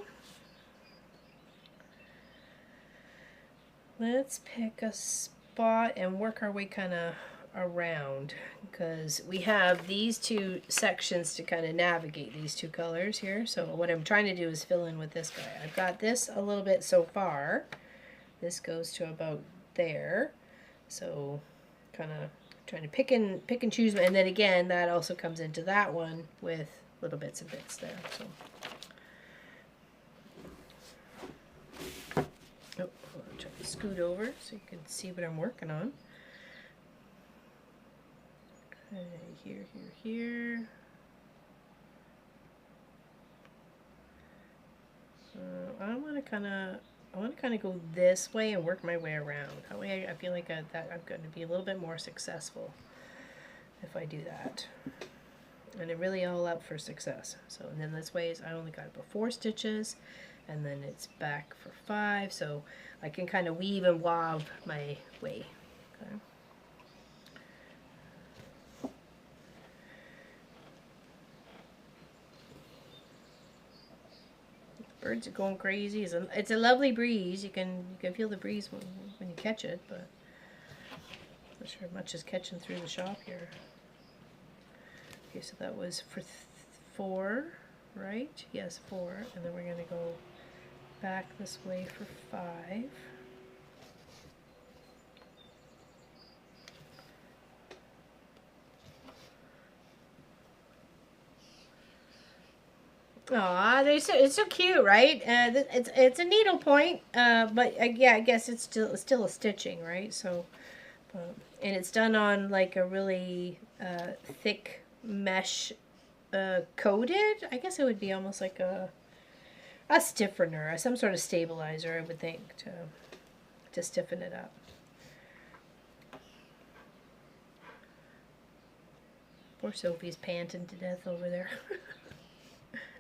let's pick a spot and work our way kind of around, because we have these two sections to kind of navigate these two colors here. So what I'm trying to do is fill in with this guy. I've got this a little bit so far. This goes to about there. So kind of trying to pick and choose, and then again that also comes into that one with little bits and bits there. So oh, I'll try to scoot over so you can see what I'm working on. Okay, here. I want to kind of go this way and work my way around. That way I feel like that I'm going to be a little bit more successful if I do that. And it really all up for success. So, and then this way is I only got about 4 stitches, and then it's back for 5. So I can kind of weave and wob my way. Okay. Birds are going crazy. It's a lovely breeze. You can feel the breeze when you catch it, but not sure much is catching through the shop here. Okay, so that was for 4, right? Yes, 4, and then we're going to go back this way for 5. Aw, it's so cute, right? It's a needlepoint, but yeah, I guess it's still a stitching, right? So, and it's done on like a really thick mesh coated. I guess it would be almost like a stiffener, some sort of stabilizer, I would think, to stiffen it up. Poor Sophie's panting to death over there.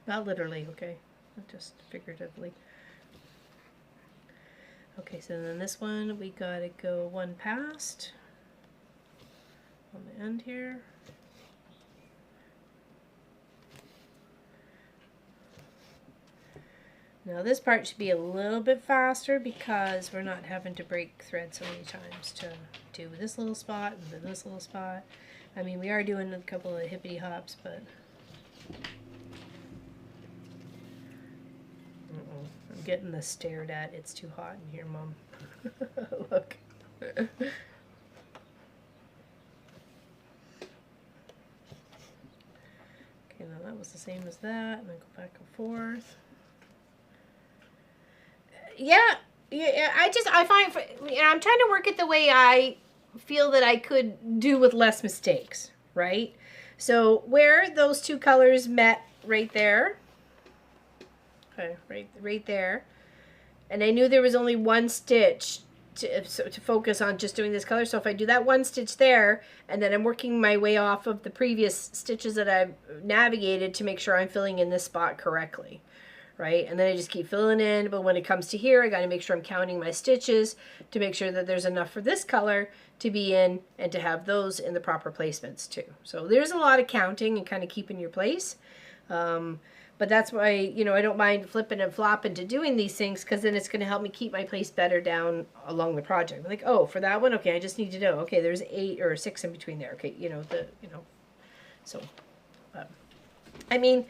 Not literally, okay, just figuratively. Okay, so then this one, we gotta go one past on the end here. Now this part should be a little bit faster because we're not having to break thread so many times to do this little spot and then this little spot. I mean, we are doing a couple of hippity hops, but I'm getting this stared at. It's too hot in here, Mom. Look. Okay, now that was the same as that, and then go back and forth. Yeah, I find, I'm trying to work it the way I feel that I could do with less mistakes, right? So where those two colors met right there, okay, right there, and I knew there was only one stitch to focus on just doing this color. So if I do that one stitch there, and then I'm working my way off of the previous stitches that I've navigated to make sure I'm filling in this spot correctly. Right? And then I just keep filling in, but when it comes to here, I got to make sure I'm counting my stitches to make sure that there's enough for this color to be in and to have those in the proper placements too. So there's a lot of counting and kind of keeping your place. But that's why, you know, I don't mind flipping and flopping to doing these things, because then it's going to help me keep my place better down along the project. Like, oh, for that one, okay, I just need to know, okay, there's 8 or 6 in between there. Okay, so, I mean,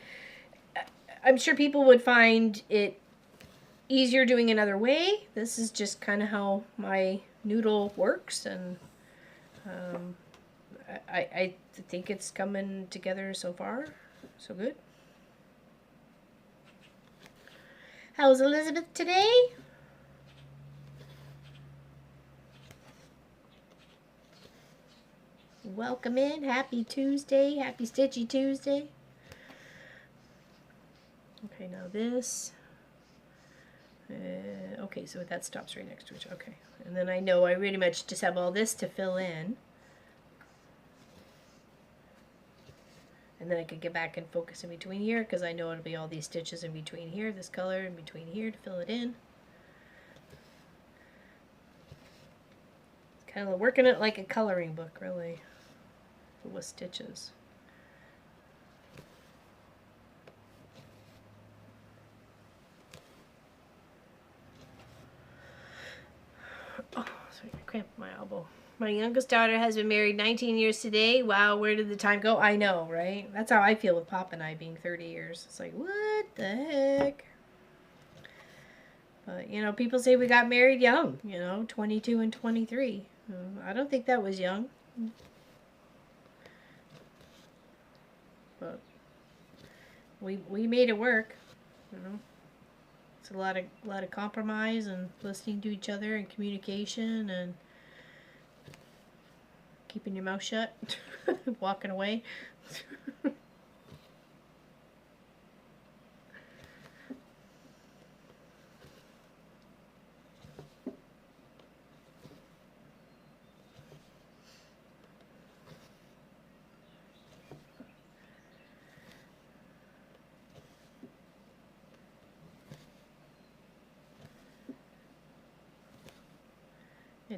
I'm sure people would find it easier doing another way. This is just kind of how my noodle works, and I think it's coming together so far. So good. How's Elizabeth today? Welcome in. Happy Tuesday. Happy Stitchy Tuesday. Okay, now this. Okay, so that stops right next to each. Okay, and then I know I pretty much just have all this to fill in. And then I could get back and focus in between here, because I know it'll be all these stitches in between here, this color in between here to fill it in. It's kind of working it like a coloring book, really, with stitches. Oh, sorry, I cramped my elbow. My youngest daughter has been married 19 years today. Wow, where did the time go? I know, right? That's how I feel with Pop and I being 30 years. It's like, what the heck? But, you know, people say we got married young, 22 and 23. I don't think that was young. But we made it work, It's a lot of compromise and listening to each other and communication and keeping your mouth shut, walking away.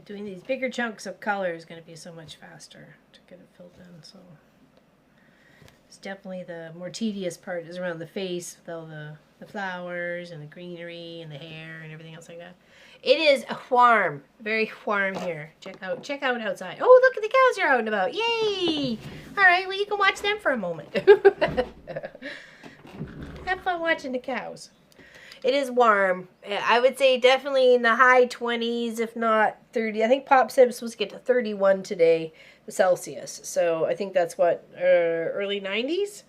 Doing these bigger chunks of color is going to be so much faster to get it filled in. So it's definitely the more tedious part is around the face with all the The flowers and the greenery and the hair and everything else like that. It is a farm, very farm here. Check out outside. Oh, look at the cows are out and about. Yay! All right, well you can watch them for a moment. Have fun watching the cows. It is warm. I would say definitely in the high 20s, if not 30. I think Pop said it was supposed to get to 31 today, Celsius. So I think that's what, early 90s?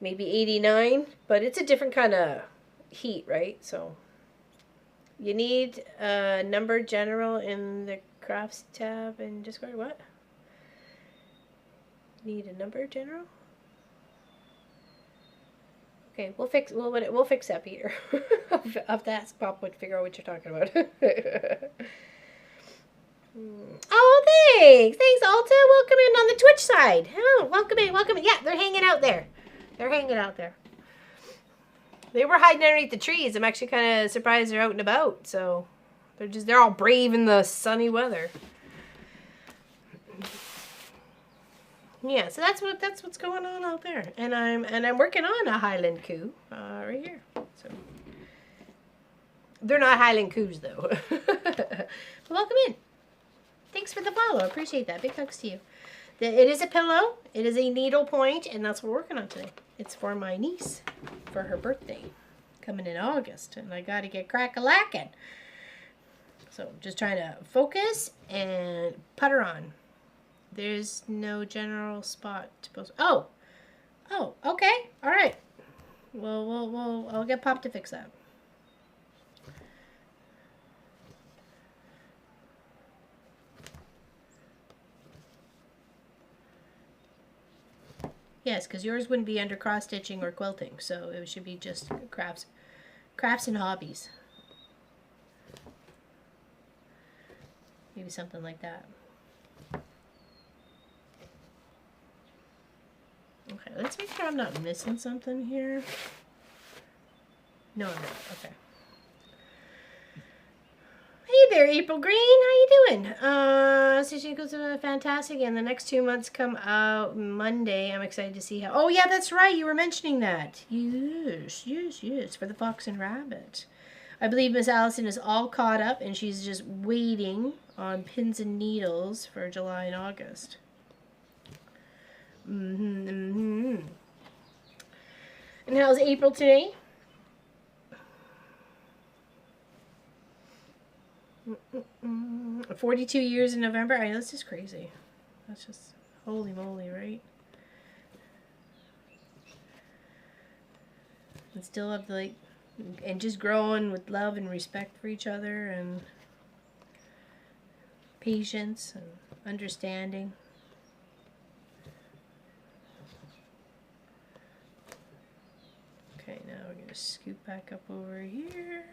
Maybe 89. But it's a different kind of heat, right? So you need a number general in the crafts tab in Discord. What? Need a number general? Okay, we'll fix that, Peter. I'll have to ask Pop to figure out what you're talking about. Oh, thanks. Thanks, Alta. Welcome in on the Twitch side. Oh, welcome in, welcome in. Yeah, they're hanging out there. They're hanging out there. They were hiding underneath the trees. I'm actually kind of surprised they're out and about. So they're all brave in the sunny weather. Yeah, so that's what's going on out there, and I'm working on a Highland Cow right here. So they're not Highland Cows though. But welcome in. Thanks for the follow. I appreciate that. Big hugs to you. It is a pillow. It is a needlepoint, and that's what we're working on today. It's for my niece for her birthday, coming in August, and I got to get crack-a-lackin'. So just trying to focus and putter on. There's no general spot to post. Oh, okay, all right. Well, I'll get Pop to fix that. Yes, because yours wouldn't be under cross stitching or quilting, so it should be just crafts and hobbies. Maybe something like that. Okay, let's make sure I'm not missing something here. No, I'm not. Okay. Hey there, April Green. How you doing? Stitching goes fantastic, and the next 2 months come out Monday. I'm excited to see how. Oh yeah, that's right. You were mentioning that. Yes, for the Fox and Rabbit. I believe Miss Allison is all caught up, and she's just waiting on pins and needles for July and August. And how's April today? 42 years in November. I know, that's just crazy. That's just holy moly, right? And still have the, and just growing with love and respect for each other and patience and understanding. Okay, now we're going to scoot back up over here.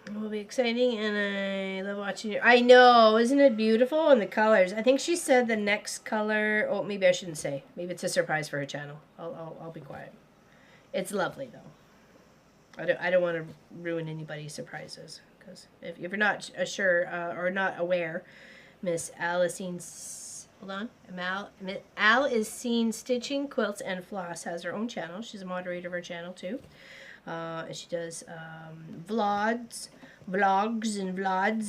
It will be exciting, and I love watching it. I know, isn't it beautiful? And the colors. I think she said the next color. Oh, maybe I shouldn't say. Maybe it's a surprise for her channel. I'll be quiet. It's lovely though. I don't want to ruin anybody's surprises, because if you're not sure or not aware, Miss Alice's, hold on, Al is seen stitching quilts and floss. Has her own channel. She's a moderator of her channel too. She does vlogs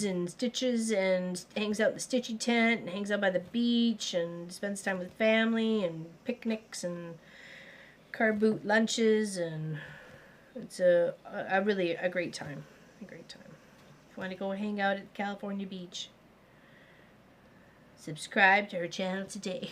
and stitches, and hangs out in the stitchy tent and hangs out by the beach and spends time with family and picnics and car boot lunches, and it's a really great time. A great time. If you want to go hang out at California Beach, subscribe to her channel today.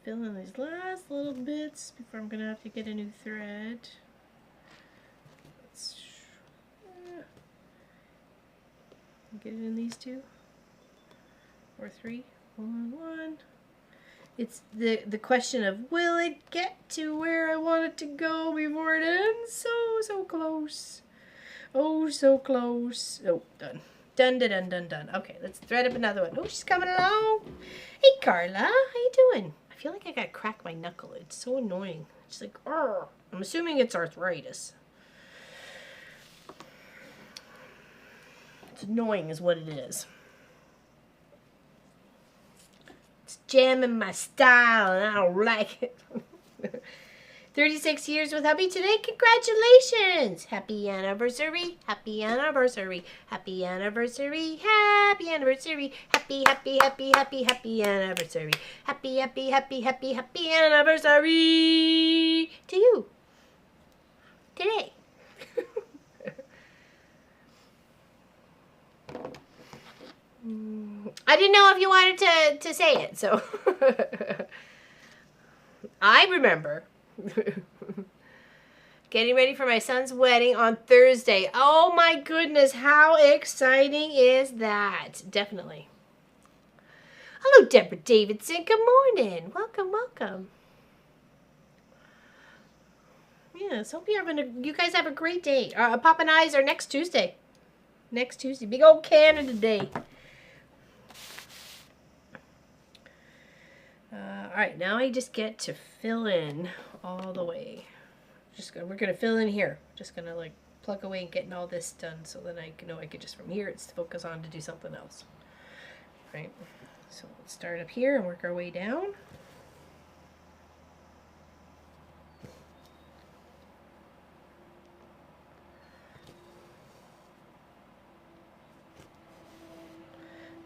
Fill in these last little bits before I'm gonna have to get a new thread. Let's get it in these two or three. One. It's the question of, will it get to where I want it to go before it ends? So close. Oh, so close. Oh, done. Done, done, done, done, done. Okay, let's thread up another one. Oh, she's coming along. Hey, Carla. How you doing? I feel like I got to crack my knuckle. It's so annoying. It's like, oh. I'm assuming it's arthritis. It's annoying is what it is. It's jamming my style and I don't like it. 36 years with hubby today. Congratulations. Happy anniversary. Happy anniversary. Happy anniversary. Happy anniversary. Happy, happy, happy, happy, happy anniversary. Happy, happy, happy, happy, happy anniversary to you today. I didn't know if you wanted to say it, so I remember getting ready for my son's wedding on Thursday. Oh my goodness, how exciting is that? Definitely. Hello, Deborah Davidson. Good morning. Welcome, welcome. Yes, hope you guys have a great day. Pop and I's are next Tuesday. Next Tuesday. Big old Canada Day. All right, now I just get to fill in all the way. We're gonna fill in here. Just gonna like plug away and getting all this done, so then I know I could just from here it's focus on to do something else. Right. So let's start up here and work our way down.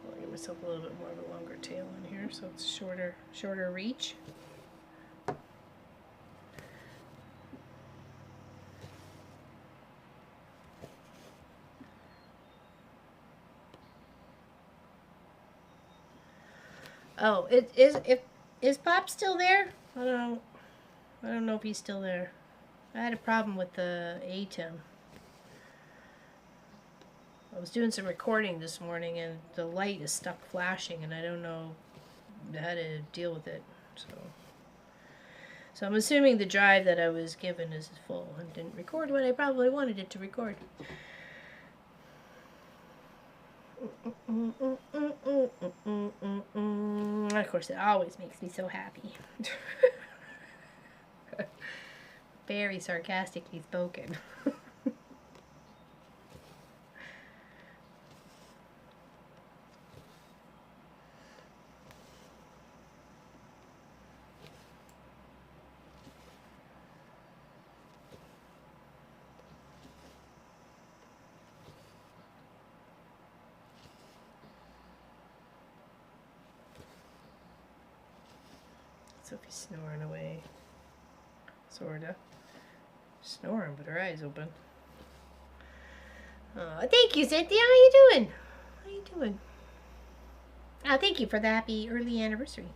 I'll give myself a little bit more of a longer tail in here, so it's shorter reach. Oh, is Pop still there? I don't know if he's still there. I had a problem with the ATEM. I was doing some recording this morning and the light is stuck flashing and I don't know how to deal with it. So I'm assuming the drive that I was given is full and didn't record what I probably wanted it to record. Of course, it always makes me so happy. Very sarcastically spoken. Sophie's snoring away. Sorta. Snoring, but her eyes open. Oh, thank you, Cynthia. How you doing? How you doing? Oh, thank you for the happy early anniversary.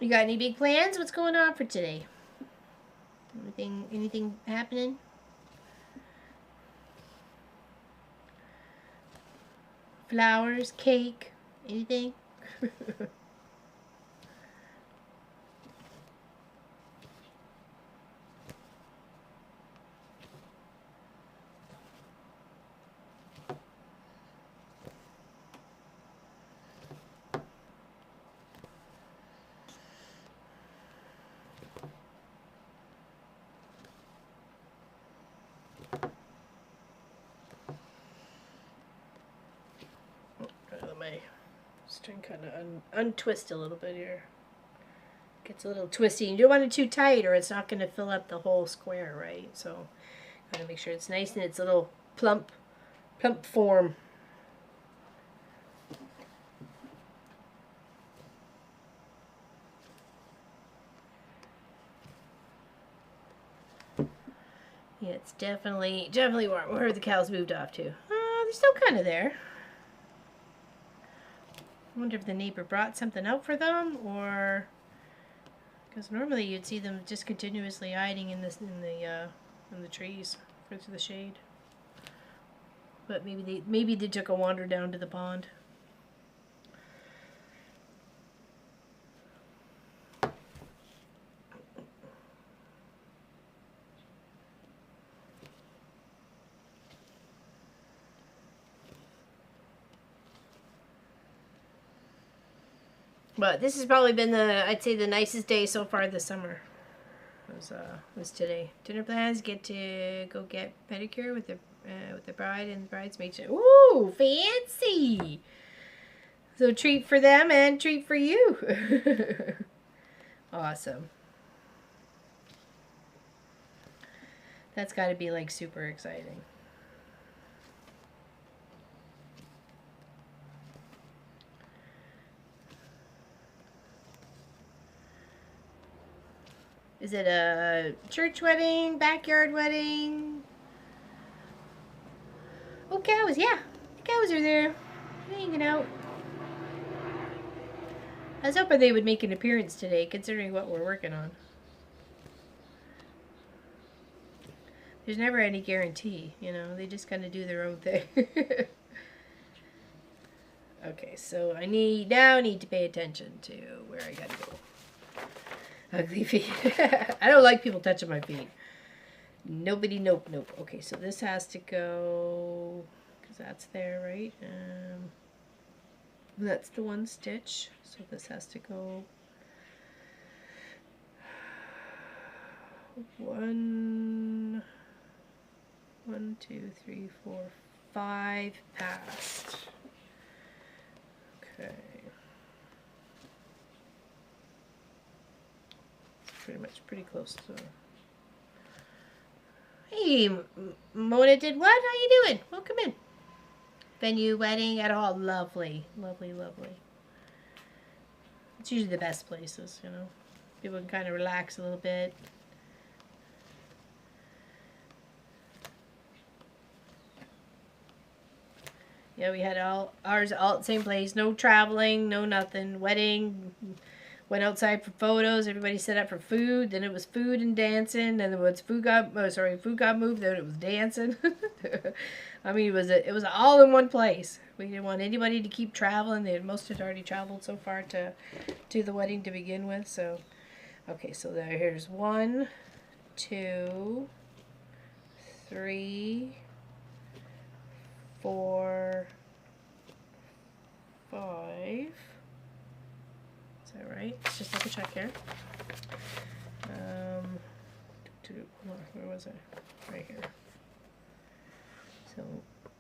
You got any big plans? What's going on for today? Anything happening? Flowers, cake, anything? My string kind of untwist a little bit here. Gets a little twisty. You don't want it too tight or it's not going to fill up the whole square, right? So gotta make sure it's nice and it's a little plump form. Yeah, it's definitely warm. Where the cows moved off to? They're still kind of there. I wonder if the neighbor brought something out for them, or Because normally you'd see them just continuously hiding in the trees for the shade. But maybe they took a wander down to the pond. But this has probably been I'd say the nicest day so far this summer. Was today. Dinner plans, get to go get pedicure with the bride and bridesmaids. Ooh, fancy! So treat for them and treat for you. Awesome. That's got to be like super exciting. Is it a church wedding, backyard wedding? Oh, cows, yeah. The cows are there, hanging out. I was hoping they would make an appearance today, considering what we're working on. There's never any guarantee, you know. They just kind of do their own thing. Okay, so I now need to pay attention to where I gotta go. Ugly feet. I don't like people touching my feet. Nobody, nope. Okay, so this has to go, because that's there, right? That's the one stitch, so this has to go 1, 2, 3, 4, 5 past. Okay. It's pretty close to. Hey, Mona did what? How you doing? Welcome in. Venue, wedding, at all. Lovely. Lovely, lovely. It's usually the best places, you know. People can kind of relax a little bit. Yeah, we had ours all at the same place. No traveling, no nothing. Wedding. Went outside for photos. Everybody set up for food. Then it was food and dancing. And then once food got moved, then it was dancing. I mean, it was all in one place. We didn't want anybody to keep traveling. Most had already traveled so far to the wedding to begin with. So, okay, so here's 1, 2, 3, 4, 5. Is that right? Let's just double check here. Where was it? Right here. So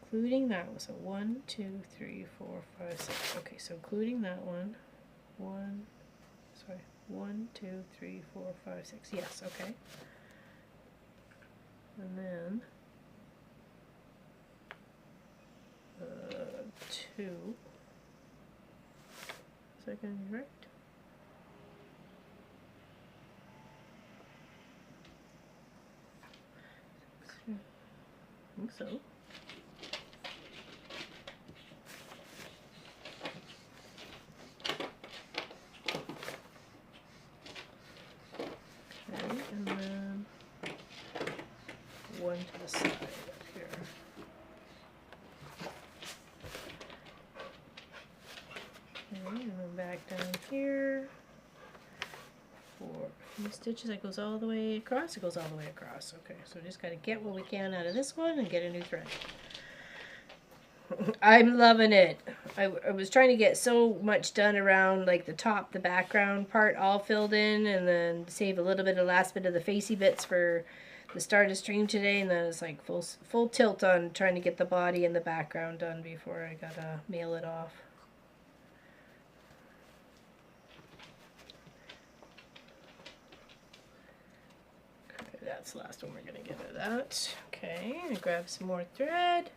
including that was a 1, 2, 3, 4, 5, 6. Okay, so including that one, 1, 2, 3, 4, 5, 6. Yes, okay. And then 2. Is that going to be right? I think so. Okay, and then 1 to the side up here. Okay, and then back down here. 4 stitches. That goes all the way across. It goes all the way across. Okay, so just got to get what we can out of this one and get a new thread. I'm loving it. I was trying to get so much done around like the background part all filled in, and then save a little bit of last bit of the facey bits for the start of stream today, and then it's like full tilt on trying to get the body and the background done before I gotta mail it off. Okay, that's the last one we're gonna get of that. Okay, and grab some more thread.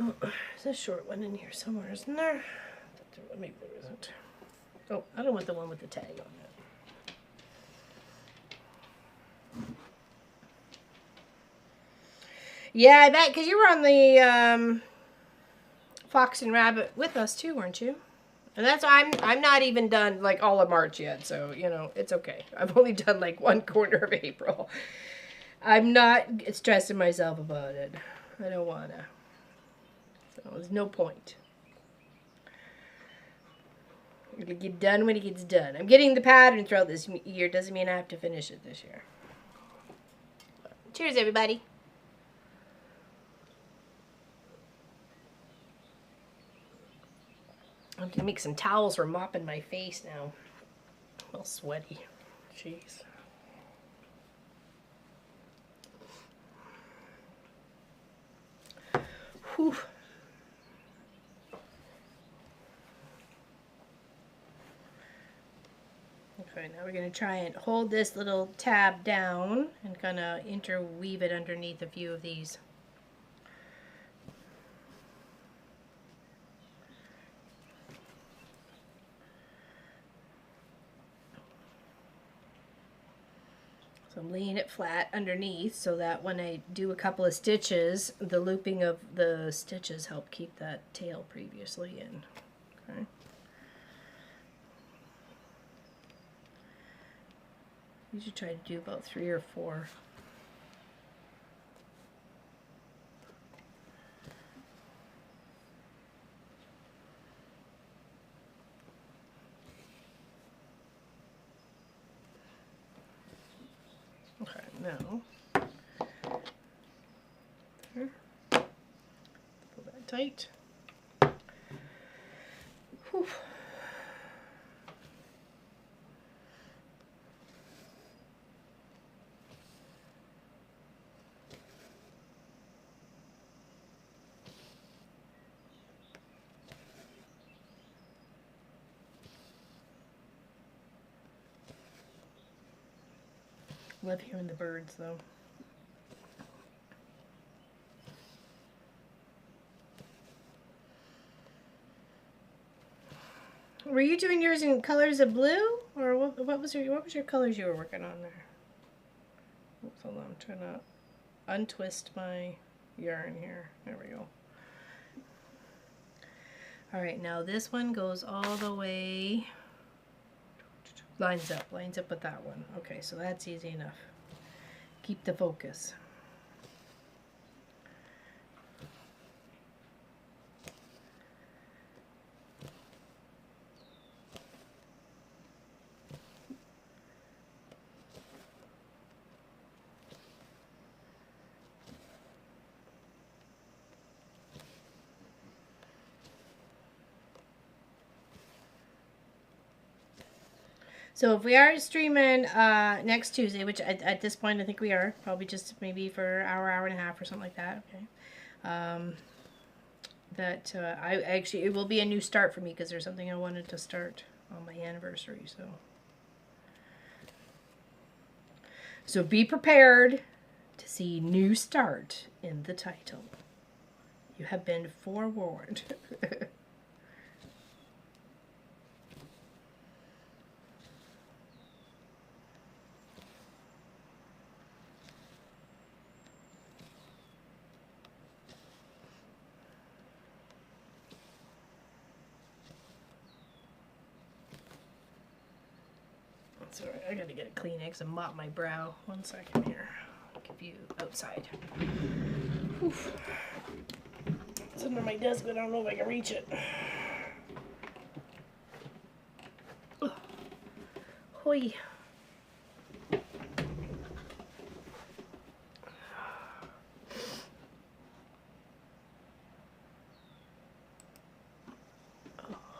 Oh, there's a short one in here somewhere, isn't there? Maybe there isn't. Oh, I don't want the one with the tag on it. Yeah, I bet, because you were on the Fox and Rabbit with us too, weren't you? And that's why I'm not even done like all of March yet, so you know, it's okay. I've only done like one quarter of April. I'm not stressing myself about it. I don't wanna. So there's no point. It'll get done when it gets done. I'm getting the pattern throughout this year. Doesn't mean I have to finish it this year. Cheers, everybody. I have to make some towels for mopping my face now. I'm all sweaty. Jeez. Whew. Okay, now we're going to try and hold this little tab down and kind of interweave it underneath a few of these. So I'm laying it flat underneath so that when I do a couple of stitches, the looping of the stitches help keep that tail previously in. Okay. You should try to do about 3 or 4. Okay, now there. Pull that tight. Whew. Love hearing the birds, though. Were you doing yours in colors of blue, or what was your colors you were working on there? Oops, hold on, I'm trying to untwist my yarn here. There we go. All right, now this one goes all the way. Lines up with that one. Okay, so that's easy enough. Keep the focus. So if we are streaming next Tuesday, which at this point I think we are, probably just maybe for an hour and a half or something like that. Okay. I actually, it will be a new start for me because there's something I wanted to start on my anniversary. So be prepared to see new start in the title. You have been forewarned. Sorry, I gotta get a Kleenex and mop my brow. 1 second here. I'll give you outside. Oof. It's under my desk, but I don't know if I can reach it. Oh. Hoi.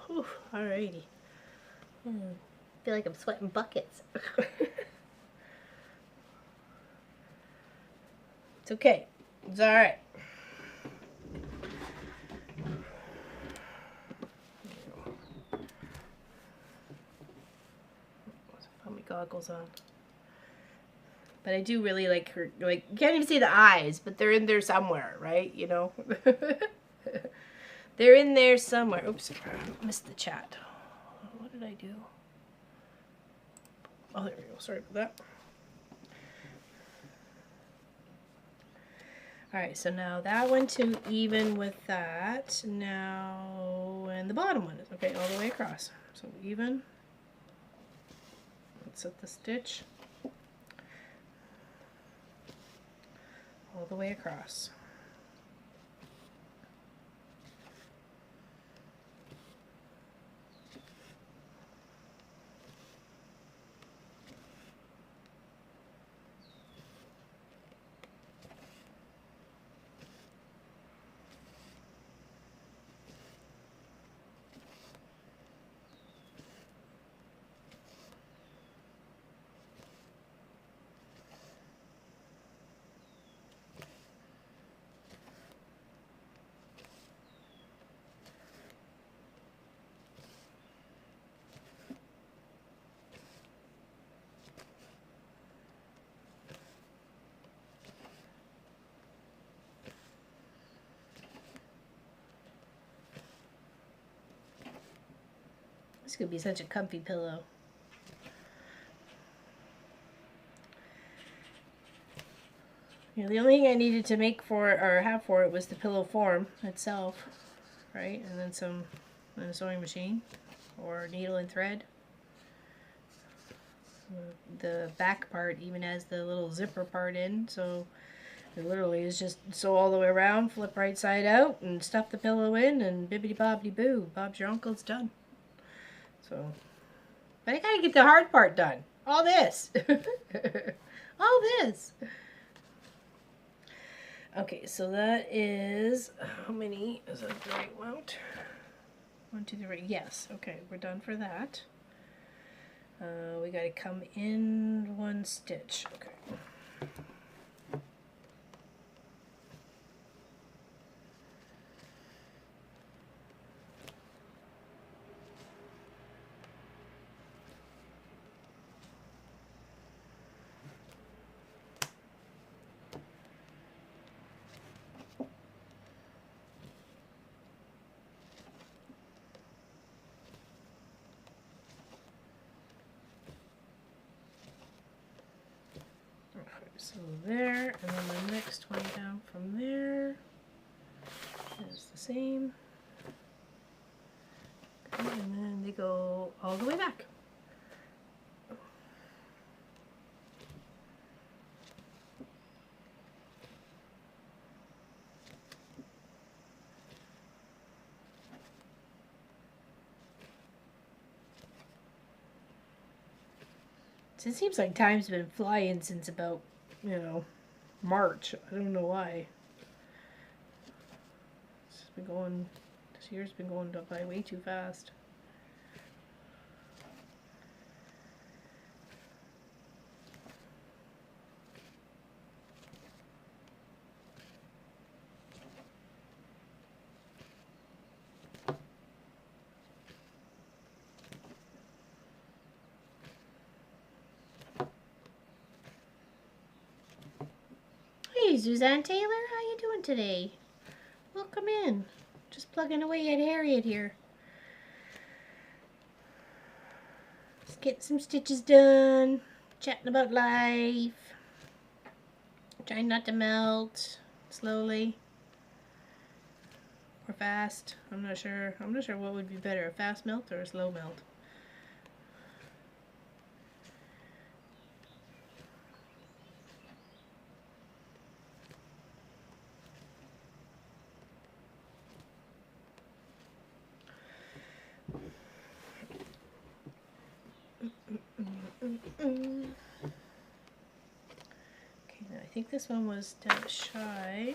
Oh, alrighty. I feel like I'm sweating buckets. It's okay. It's alright. Put my goggles on. But I do really like her, like, you can't even see the eyes, but they're in there somewhere, right? You know? They're in there somewhere. Oops, I missed the chat. What did I do? Oh, there we go. Sorry about that. Alright, so now that one to even with that. Now, And the bottom one is, okay, all the way across. So even. Let's set the stitch all the way across. This could be such a comfy pillow. You know, the only thing I needed to make for it, or have for it, was the pillow form itself, right? And then some, and a sewing machine, or needle and thread. The back part even has the little zipper part in, so it literally is just sew all the way around, flip right side out, and stuff the pillow in, and bibbidi bobbidi boo, Bob's your uncle's done. So, but I gotta get the hard part done. All this. All this. Okay, so that is, how many? Is that the right amount? 1, 2, 3. Yes, okay, we're done for that. We gotta come in 1 stitch. Okay. So there, and then the next one down from there is the same. Okay, and then they go all the way back. So it seems like time's been flying since about, you know, March. I don't know why. It's been going, this year's been going by way too fast. Hey, Suzanne Taylor, how you doing today? Welcome in. Just plugging away at Harriet here. Just getting some stitches done. Chatting about life. Trying not to melt. Slowly. Or fast. I'm not sure. I'm not sure what would be better, a fast melt or a slow melt. Okay, now I think this one was done shy.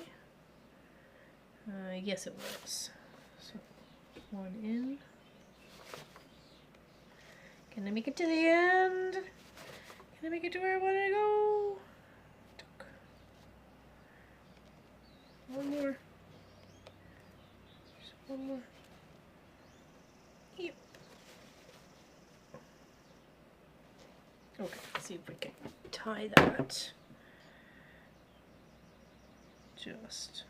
Yes, it was. So, 1 in. Can I make it to the end? Can I make it to where I want to go? One more. Just one more. Yep. Okay, let's see if we can tie that. Just.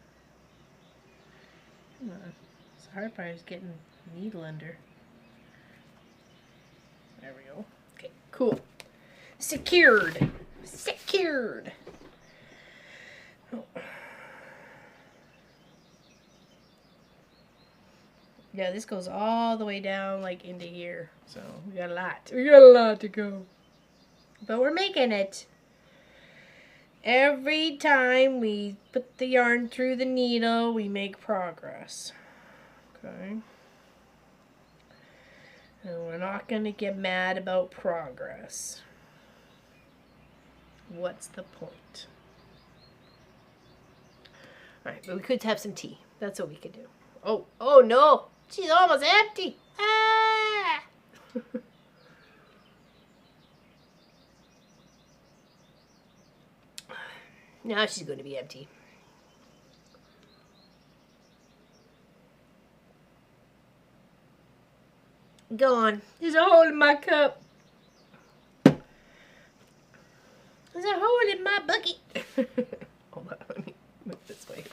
Come on. The hard part is getting the needle under. There we go. Okay, cool. Secured. Secured. Oh. Yeah, this goes all the way down like into here. So we got a lot. We got a lot to go. But we're making it. Every time we put the yarn through the needle, we make progress. Okay. And we're not going to get mad about progress. What's the point? Alright, but we could have some tea. That's what we could do. Oh no! She's almost empty! Ah! Now she's going to be empty. Go on. There's a hole in my cup. There's a hole in my bucket. Hold on, let me move this way.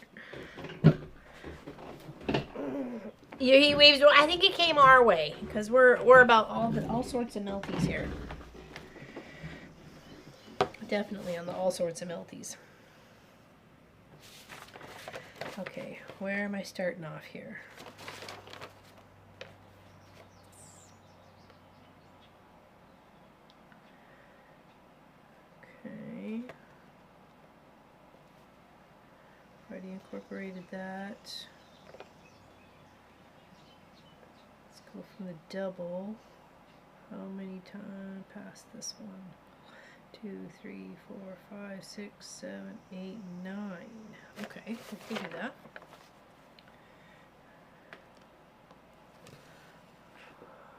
Your heat waves, I think it came our way because we're about all sorts of melties here. Definitely on the all sorts of melties. Okay, where am I starting off here? Okay. Already incorporated that. Let's go from the double. How many times past this one? 2, 3, 4, 5, 6, 7, 8, 9. Okay, we can do that.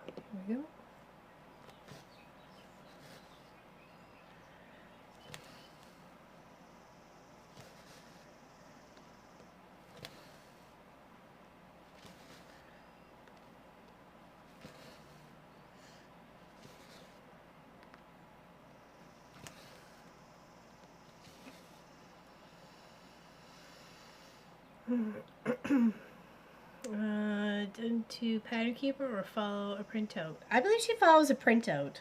Here we go. Done to pattern keeper or follow a printout? I believe she follows a printout.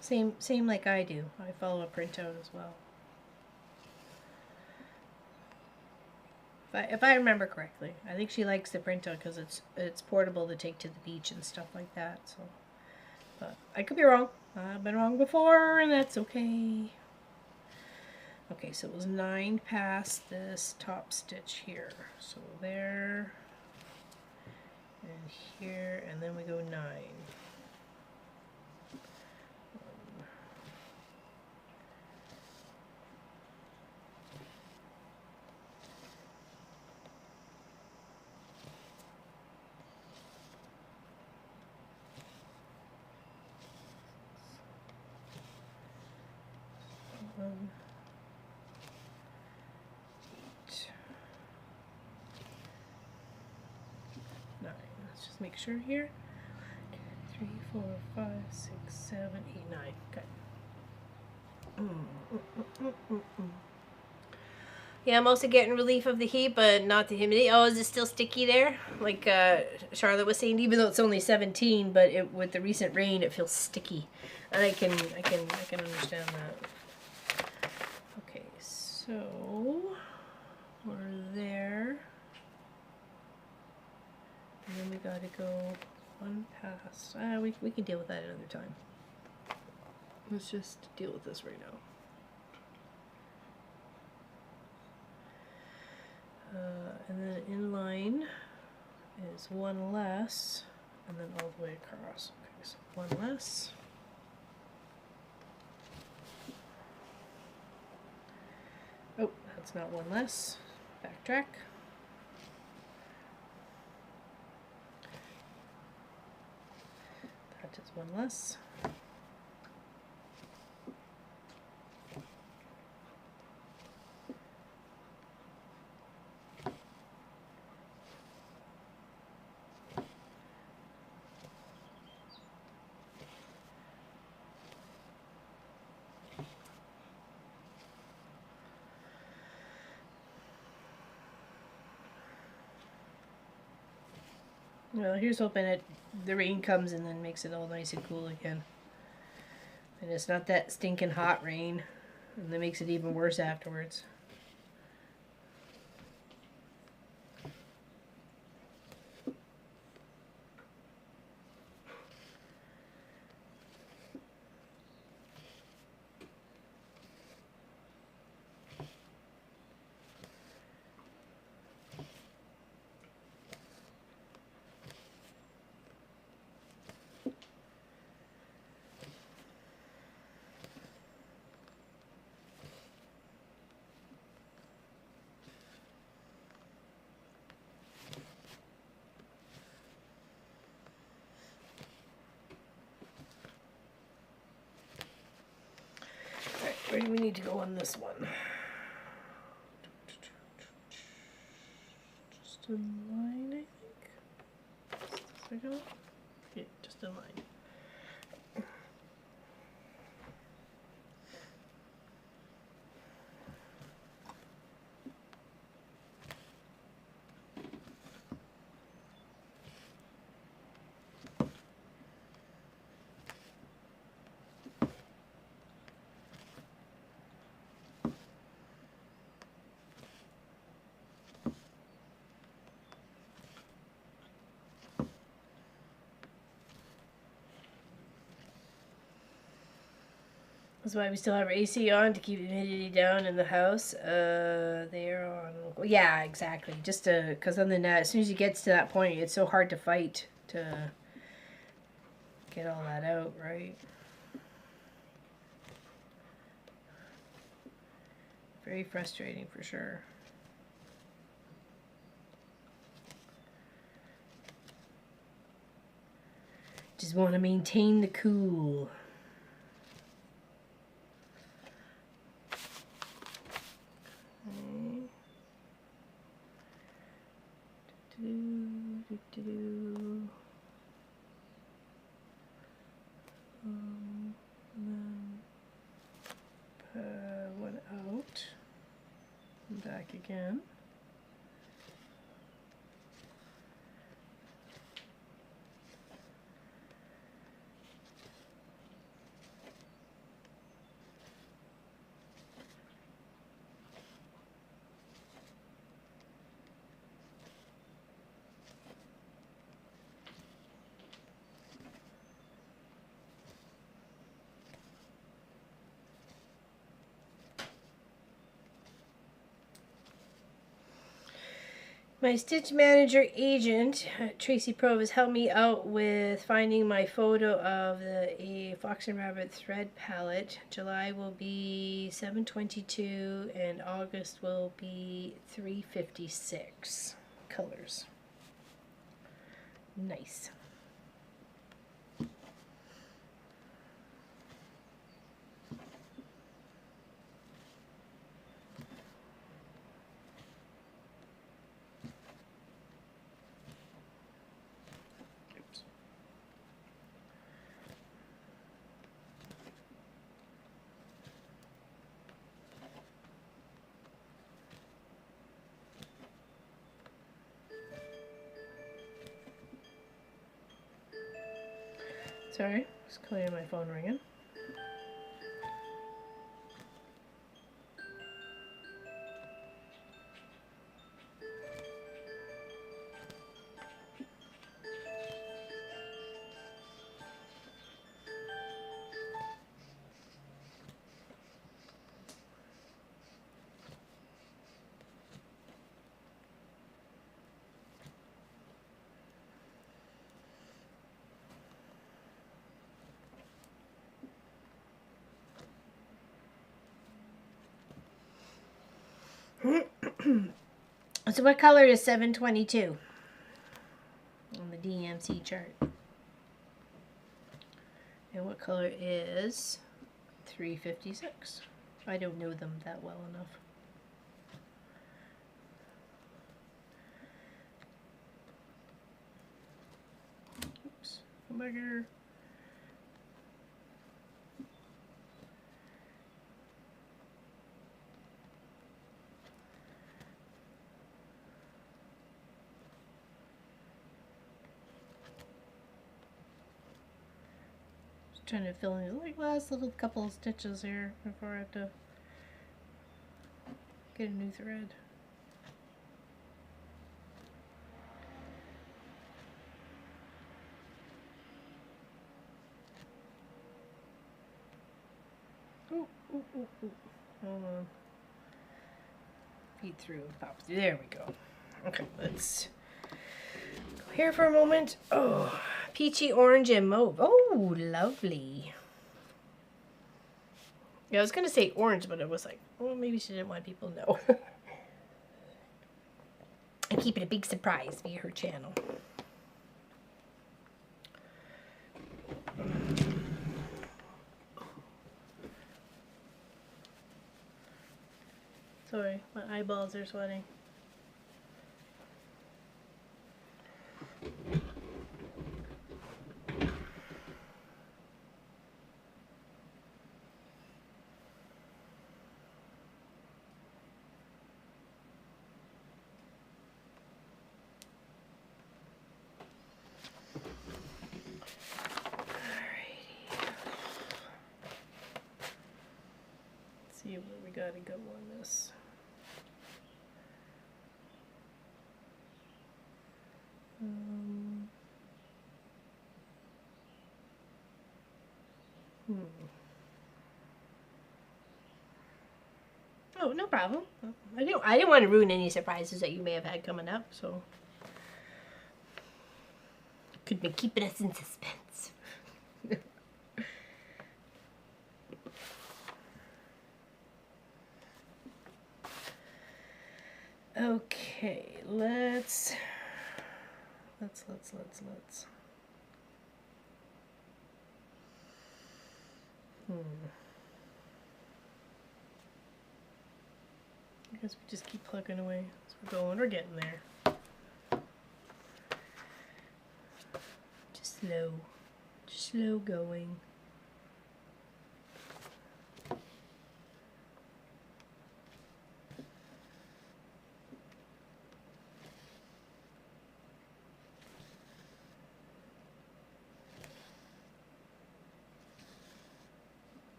Same like I do. I follow a printout as well. If I remember correctly, I think she likes the printout because it's portable to take to the beach and stuff like that. So, but I could be wrong. I've been wrong before, and that's okay. Okay, so it was 9 past this top stitch here. So there, and here, and then we go 9. Make sure here. 3, 4, 5, 6, 7, 8, 9. Okay. Yeah, I'm also getting relief of the heat, but not the humidity. Oh, is it still sticky there? Like Charlotte was saying, even though it's only 17, but with the recent rain, it feels sticky, and I can understand that. Okay, so we're there. And then we gotta go 1 past. We can deal with that another time. Let's just deal with this right now. And then inline is 1 less, and then all the way across. Okay, so 1 less. Oh, that's not 1 less. Backtrack. Just 1 less. Well, here's hoping the rain comes and then makes it all nice and cool again. And it's not that stinking hot rain, and that makes it even worse afterwards. Where do we need to go on this one? Just in line, I think. Second one? Yeah, just in line. That's why we still have our AC on, to keep the humidity down in the house. They're on. Yeah, exactly. Just because on the net, as soon as you get to that point, it's so hard to fight to get all that out, right? Very frustrating for sure. Just want to maintain the cool. Then one out, and back again. My Stitch Manager agent, Tracy Pro, has helped me out with finding my photo of the Fox and Rabbit thread palette. July will be 722 and August will be 356 colors. Nice. Sorry, just clearing my phone ringing. So what color is 722 on the DMC chart? And what color is 356? I don't know them that well enough. Oops, bugger. Trying to fill in the last little couple of stitches here before I have to get a new thread. Ooh, ooh, ooh, ooh. Hold on. Feed through, pop through. There we go. Okay, let's go here for a moment. Oh, peachy orange and mauve. Oh, lovely. Yeah, I was gonna say orange, but it was like, well, maybe she didn't want people to know. And keep it a big surprise via her channel. Sorry, my eyeballs are sweating. See what we gotta go on this. Oh, no problem. I didn't want to ruin any surprises that you may have had coming up, so could be keeping us in suspense. Okay, let's. I guess we just keep plugging away as we're going. We're getting there. Just slow going.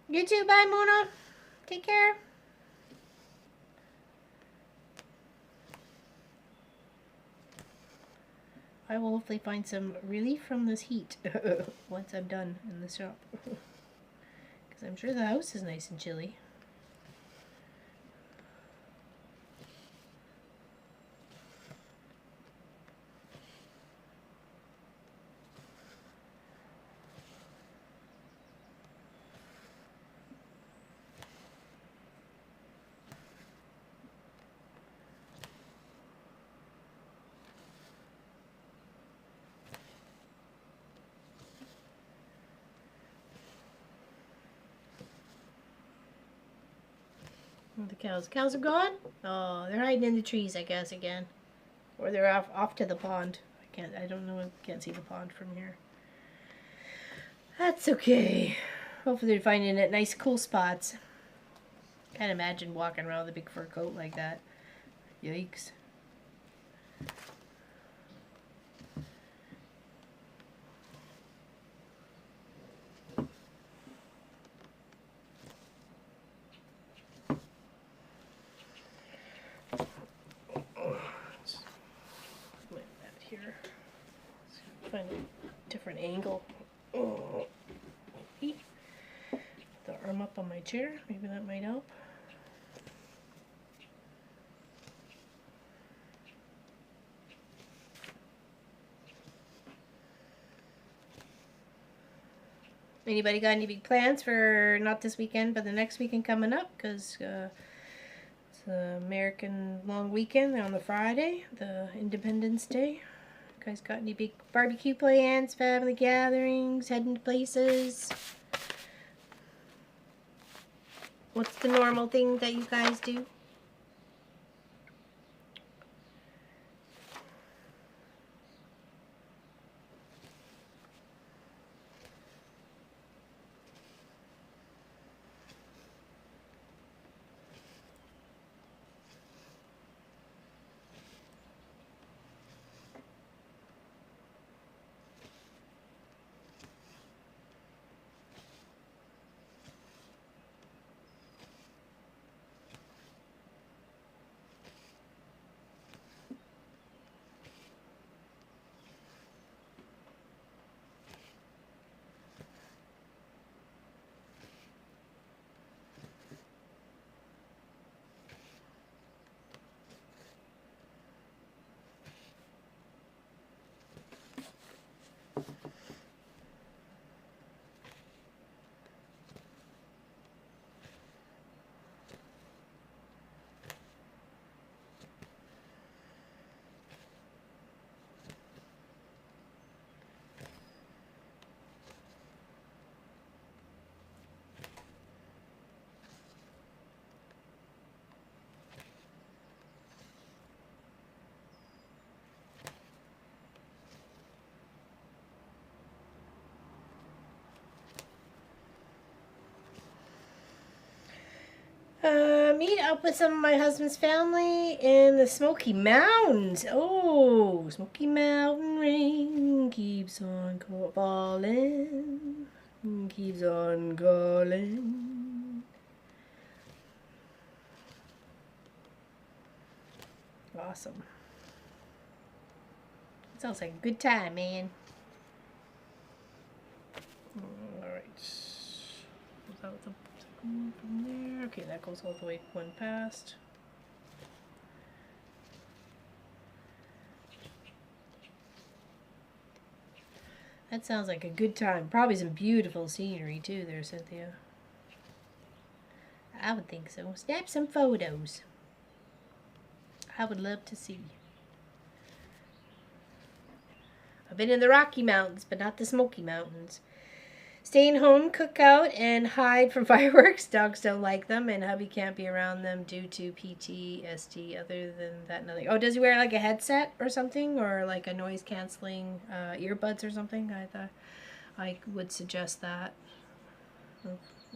You too, bye Mona. Take care. I will hopefully find some relief from this heat once I'm done in the shop. Because I'm sure the house is nice and chilly. The cows. The cows are gone? Oh, they're hiding in the trees, I guess, again. Or they're off to the pond. I don't know, can't see the pond from here. That's okay. Hopefully they're finding it nice, cool spots. Can't imagine walking around with a big fur coat like that. Yikes. Here. Let's find a different angle. Oh. The arm up on my chair. Maybe that might help. Anybody got any big plans for not this weekend, but the next weekend coming up? Because it's the American long weekend on the Friday, the Independence Day. You guys got any big barbecue plans, family gatherings, heading to places? What's the normal thing that you guys do? up with some of my husband's family in the Smoky Mountains. Oh, Smoky Mountain rain keeps on falling, keeps on calling. Awesome. Sounds like a good time, man. Alright. Is that what the from there? Okay, that goes all the way one past. That sounds like a good time. Probably some beautiful scenery too there, Cynthia. I would think so. Snap some photos. I would love to see. I've been in the Rocky Mountains, but not the Smoky Mountains. Staying home, cook out, and hide from fireworks. Dogs don't like them, and hubby can't be around them due to PTSD. Other than that, nothing. Oh, does he wear like a headset or something? Or like a noise-canceling earbuds or something? I thought I would suggest that.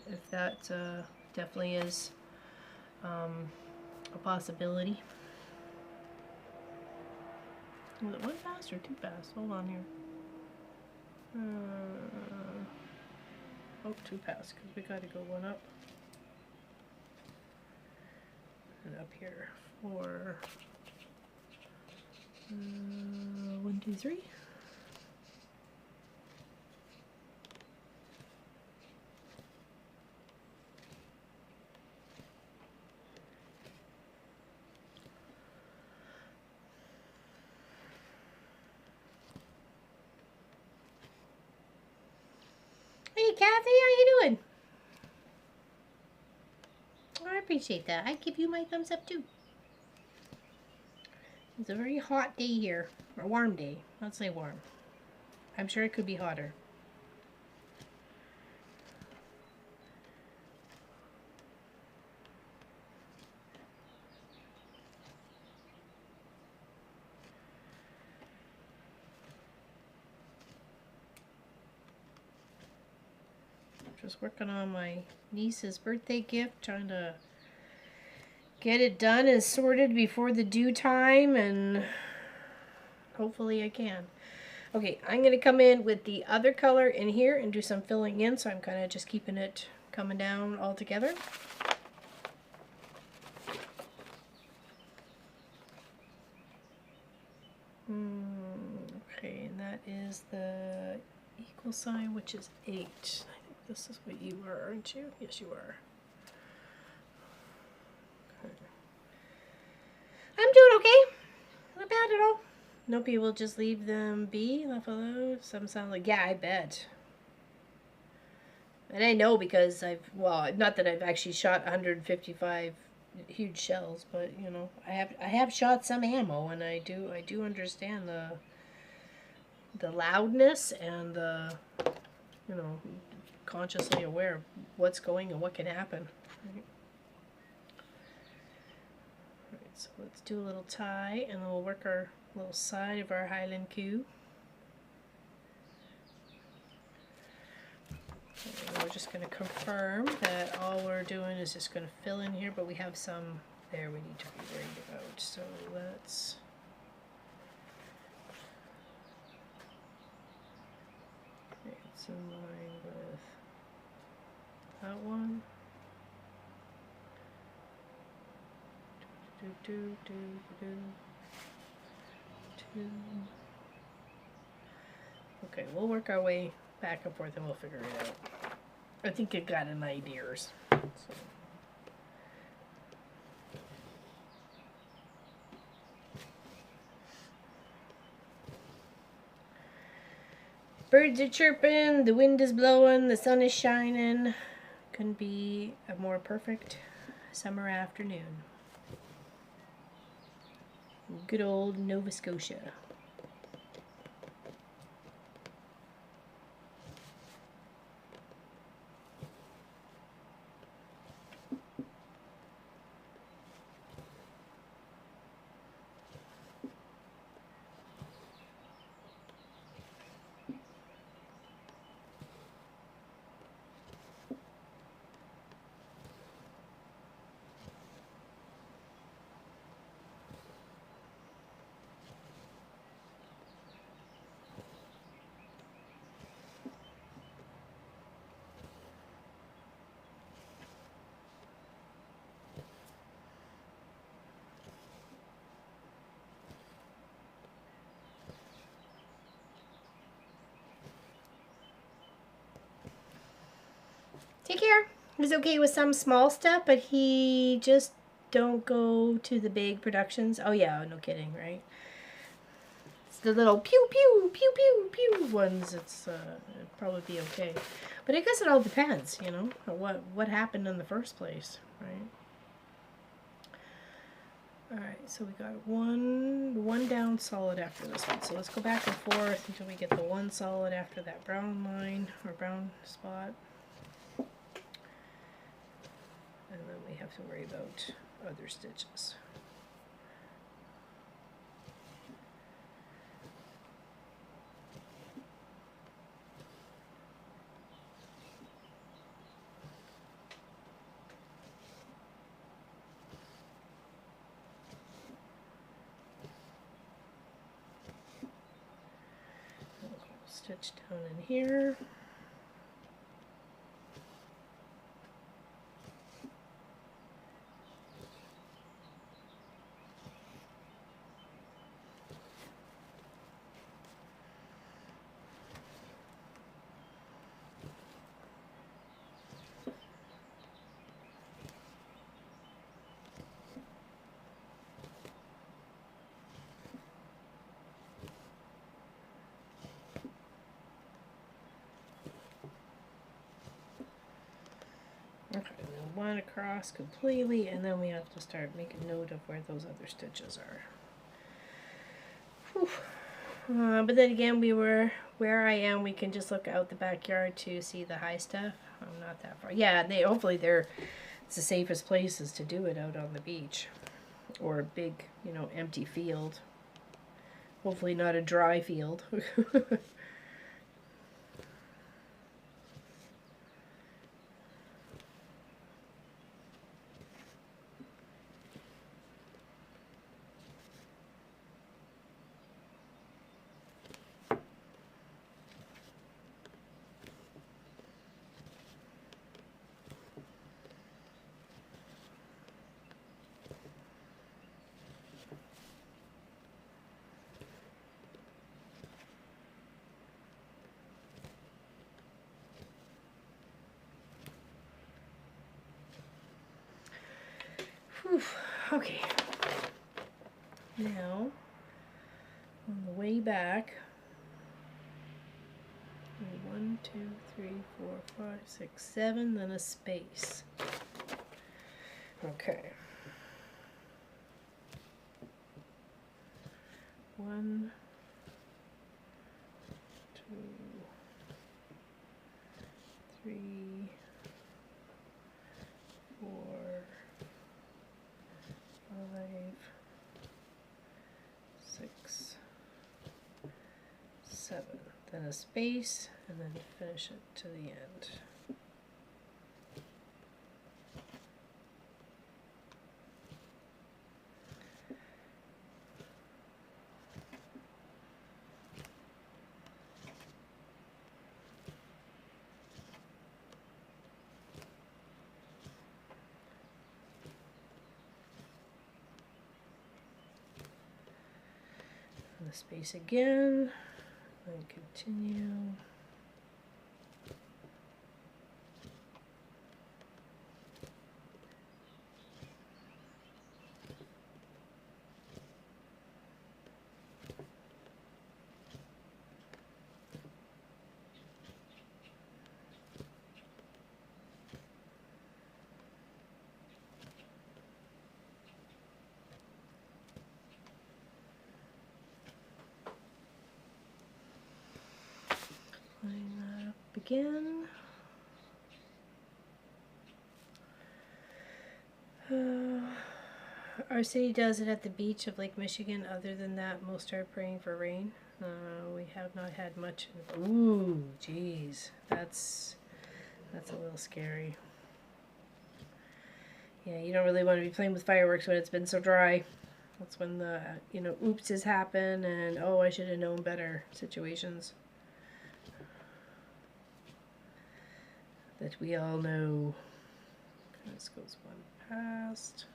If that definitely is a possibility. Was it one pass or two pass? Hold on here. Oh, two pass, because we got to go one up. And up here for 1, 2, 3. Hey, Kathy, how you doing? I appreciate that. I give you my thumbs up too. It's a very hot day here, or warm day. Let's say warm. I'm sure it could be hotter. Just working on my niece's birthday gift, trying to get it done and sorted before the due time, and hopefully I can. Okay, I'm going to come in with the other color in here and do some filling in, so I'm kind of just keeping it coming down all together. Okay, and that is the equal sign, which is 8. This is what you are, aren't you? Yes, you are. Okay. I'm doing okay. Not bad at all. No people just leave them be, left alone. Some sound like, yeah, I bet. And I know because well, not that I've actually shot 155 huge shells, but you know, I have shot some ammo, and I do understand the loudness and the, you know, consciously aware of what's going and what can happen. Right. Right, so let's do a little tie, and then we'll work our little side of our Highland Cow. And we're just going to confirm that all we're doing is just going to fill in here, but we have some there we need to be worried about. So let's it's in line with that one. Okay, we'll work our way back and forth and we'll figure it out. I think you got an idea. So. Birds are chirping, the wind is blowing, the sun is shining. Couldn't be a more perfect summer afternoon. Good old Nova Scotia. Take care. He's okay with some small stuff, but he just don't go to the big productions. Oh yeah, no kidding, right? It's the little pew pew pew pew pew ones. It'd probably be okay, but I guess it all depends, you know, what happened in the first place, right? All right, so we got one down solid after this one. So let's go back and forth until we get the one solid after that brown line or brown spot. And then we have to worry about other stitches. Stitch down in here. Okay, now one across completely, and then we have to start making note of where those other stitches are. But then again, where I am, we can just look out the backyard to see the high stuff. I'm not that far. Yeah, hopefully it's the safest places to do it out on the beach or a big, you know, empty field. Hopefully not a dry field. Whew. Okay. Now, on the way back, 1, 2, 3, 4, 5, 6, 7, then a space. Okay. 1, 2, 3, 4, 5, 6, 7. Then a space, and then finish it to the end. The space again, and continue. Line that up again. Our city does it at the beach of Lake Michigan. Other than that, most are praying for rain. We have not had much. Ooh, geez, that's a little scary. Yeah, you don't really want to be playing with fireworks when it's been so dry. That's when the, you know, oopses happen and, oh, I should have known better situations that we all know. This goes one past.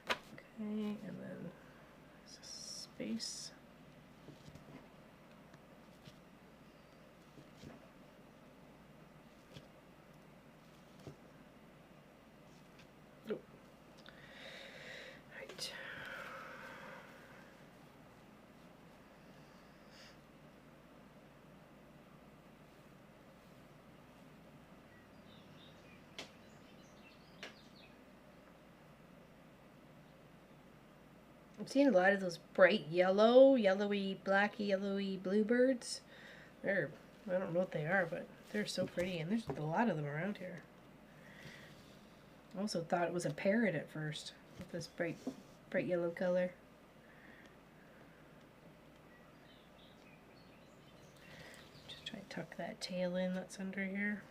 Okay, and then there's a space. I'm seeing a lot of those bright yellow, yellowy, blacky, yellowy bluebirds. They're, I don't know what they are, but they're so pretty, and there's a lot of them around here. I also thought it was a parrot at first, with this bright yellow color. Just try to tuck that tail in that's under here.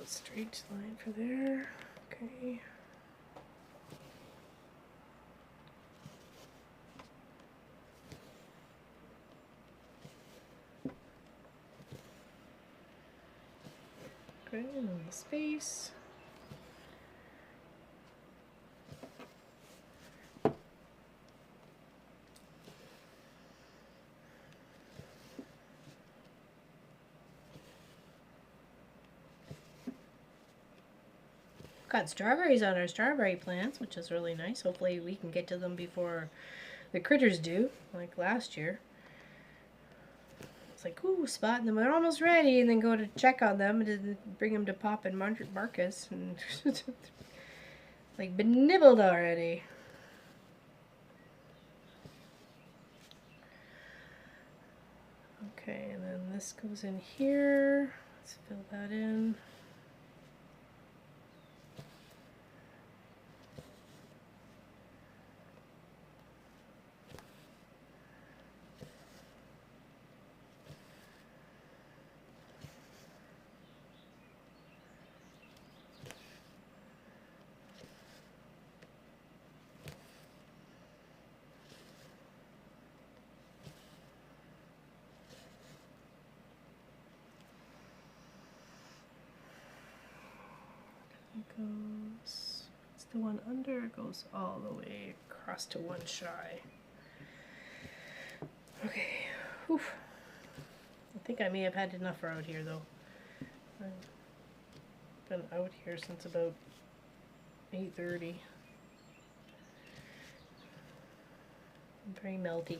Straight line for there. Okay. Okay, and then the space. Got strawberries on our strawberry plants, which is really nice. Hopefully we can get to them before the critters do, like last year. It's like, ooh, spotting them, they're almost ready, and then go to check on them and bring them to Pop and Marcus, and like been nibbled already. Okay, and then this goes in here. Let's fill that in. Goes, it's the one under, it goes all the way across to one shy. Okay, oof. I think I may have had enough for out here though. I've been out here since about 8:30. I'm very melty.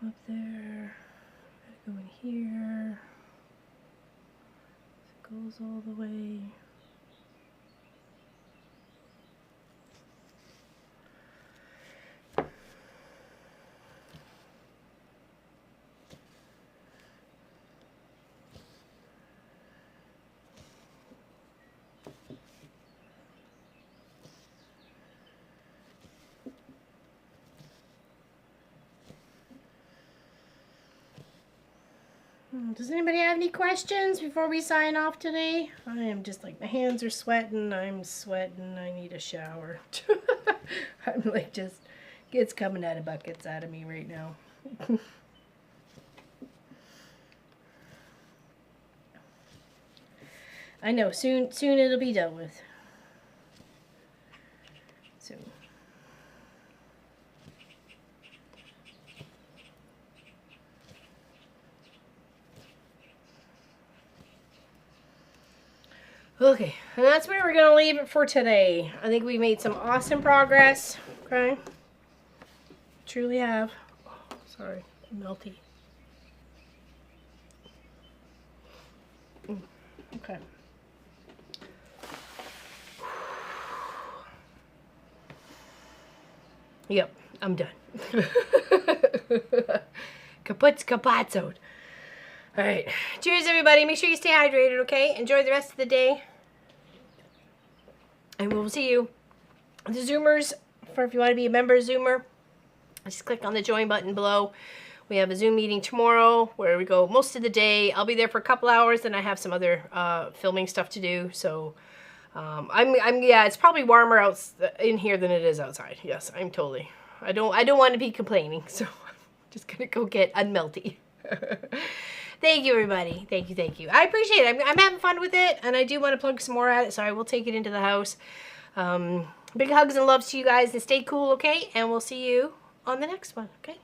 Go up there, gotta go in here, it goes all the way. Does anybody have any questions before we sign off today? I am just like, my hands are sweating, I'm sweating, I need a shower. I'm like just, it's coming out of buckets out of me right now. I know, soon it'll be done with. Soon. Okay, and that's where we're gonna leave it for today. I think we made some awesome progress. Okay, truly have. Oh, sorry, melty. Okay. Yep, I'm done. Kaput's kapatzoed. All right. Cheers, everybody. Make sure you stay hydrated, okay? Enjoy the rest of the day. And we'll see you. The Zoomers, for if you want to be a member Zoomer, just click on the join button below. We have a Zoom meeting tomorrow where we go most of the day. I'll be there for a couple hours, then I have some other filming stuff to do. So yeah, it's probably warmer out in here than it is outside. Yes, I don't want to be complaining, so I'm just gonna go get unmelty. Thank you, everybody. Thank you. I appreciate it. I'm having fun with it, and I do want to plug some more at it, so I will take it into the house. Big hugs and loves to you guys, and stay cool, okay? And we'll see you on the next one, okay?